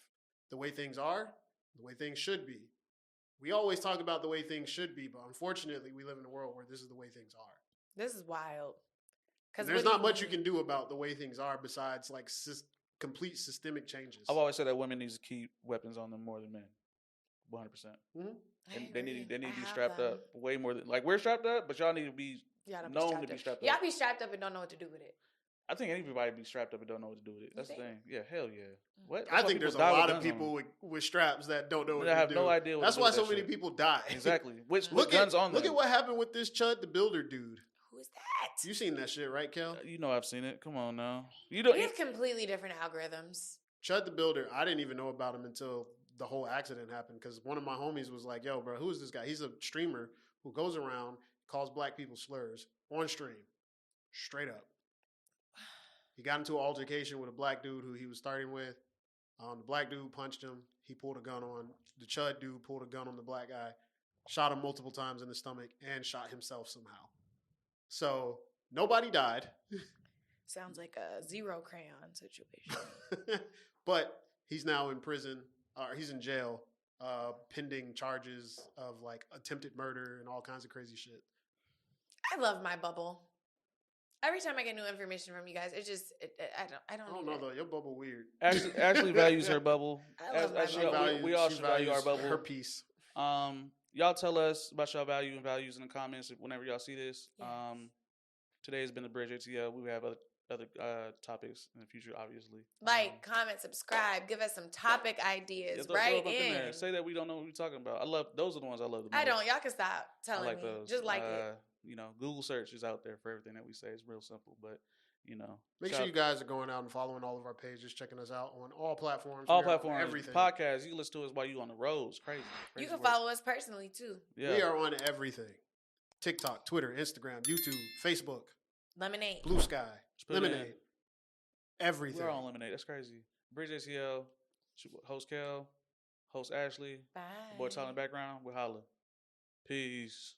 The way things are, the way things should be. We always talk about the way things should be, but unfortunately we live in a world where this is the way things are. This is wild. Because there's not much you can do about the way things are besides like complete systemic changes. I've always said that women need to keep weapons on them more than men. 100%. Mm-hmm. They need to be strapped up way more than like we're strapped up, but y'all need to be known to be strapped up. Y'all be strapped up and don't know what to do with it. I think everybody be strapped up and don't know what to do with it. That's the thing. Yeah, hell yeah. What? I think there's a lot of people with straps that don't know what to do. I have no idea. That's why so many people die. Exactly. With guns on them. Look at what happened with this Chud the Builder dude. Who is that? You seen that shit, right, Kel? You know I've seen it. Come on now. We have completely different algorithms. Chud the Builder. I didn't even know about him until the whole accident happened because one of my homies was like, yo, bro, who is this guy? He's a streamer who goes around, calls black people slurs on stream. Straight up. He got into an altercation with a black dude who he was starting with. The black dude punched him. He pulled a gun on. The Chud dude pulled a gun on the black guy, shot him multiple times in the stomach, and shot himself somehow. So nobody died. Sounds like a Zero Crayon situation. But he's now in prison. He's in jail, pending charges of like attempted murder and all kinds of crazy shit. I love my bubble. Every time I get new information from you guys, it just I don't know though. Your bubble weird. Ashley values her bubble. I love my bubble. We all should value our bubble. Her piece. Y'all tell us about y'all value and values in the comments whenever y'all see this. Yes. Today has been the Bridge ATL. We have other topics in the future, obviously. Like, comment, subscribe, give us some topic ideas. Right in there. Say that we don't know what we're talking about. Those are the ones I love the most. I don't. Y'all can stop telling me. Those. Just like it. Google search is out there for everything that we say. It's real simple, but make sure you guys are going out and following all of our pages, checking us out on all platforms. All platforms, everything. Podcasts. You can listen to us while you on the roads. Crazy you can work. follow us personally too. Yeah. We are on everything: TikTok, Twitter, Instagram, YouTube, Facebook, Lemonade, Blue Sky, Lemonade, everything. We're on Lemonade. That's crazy. Bridge ACL, host Kell, host Ashley, bye. Boy Tyler in the background. We'll holla. Peace.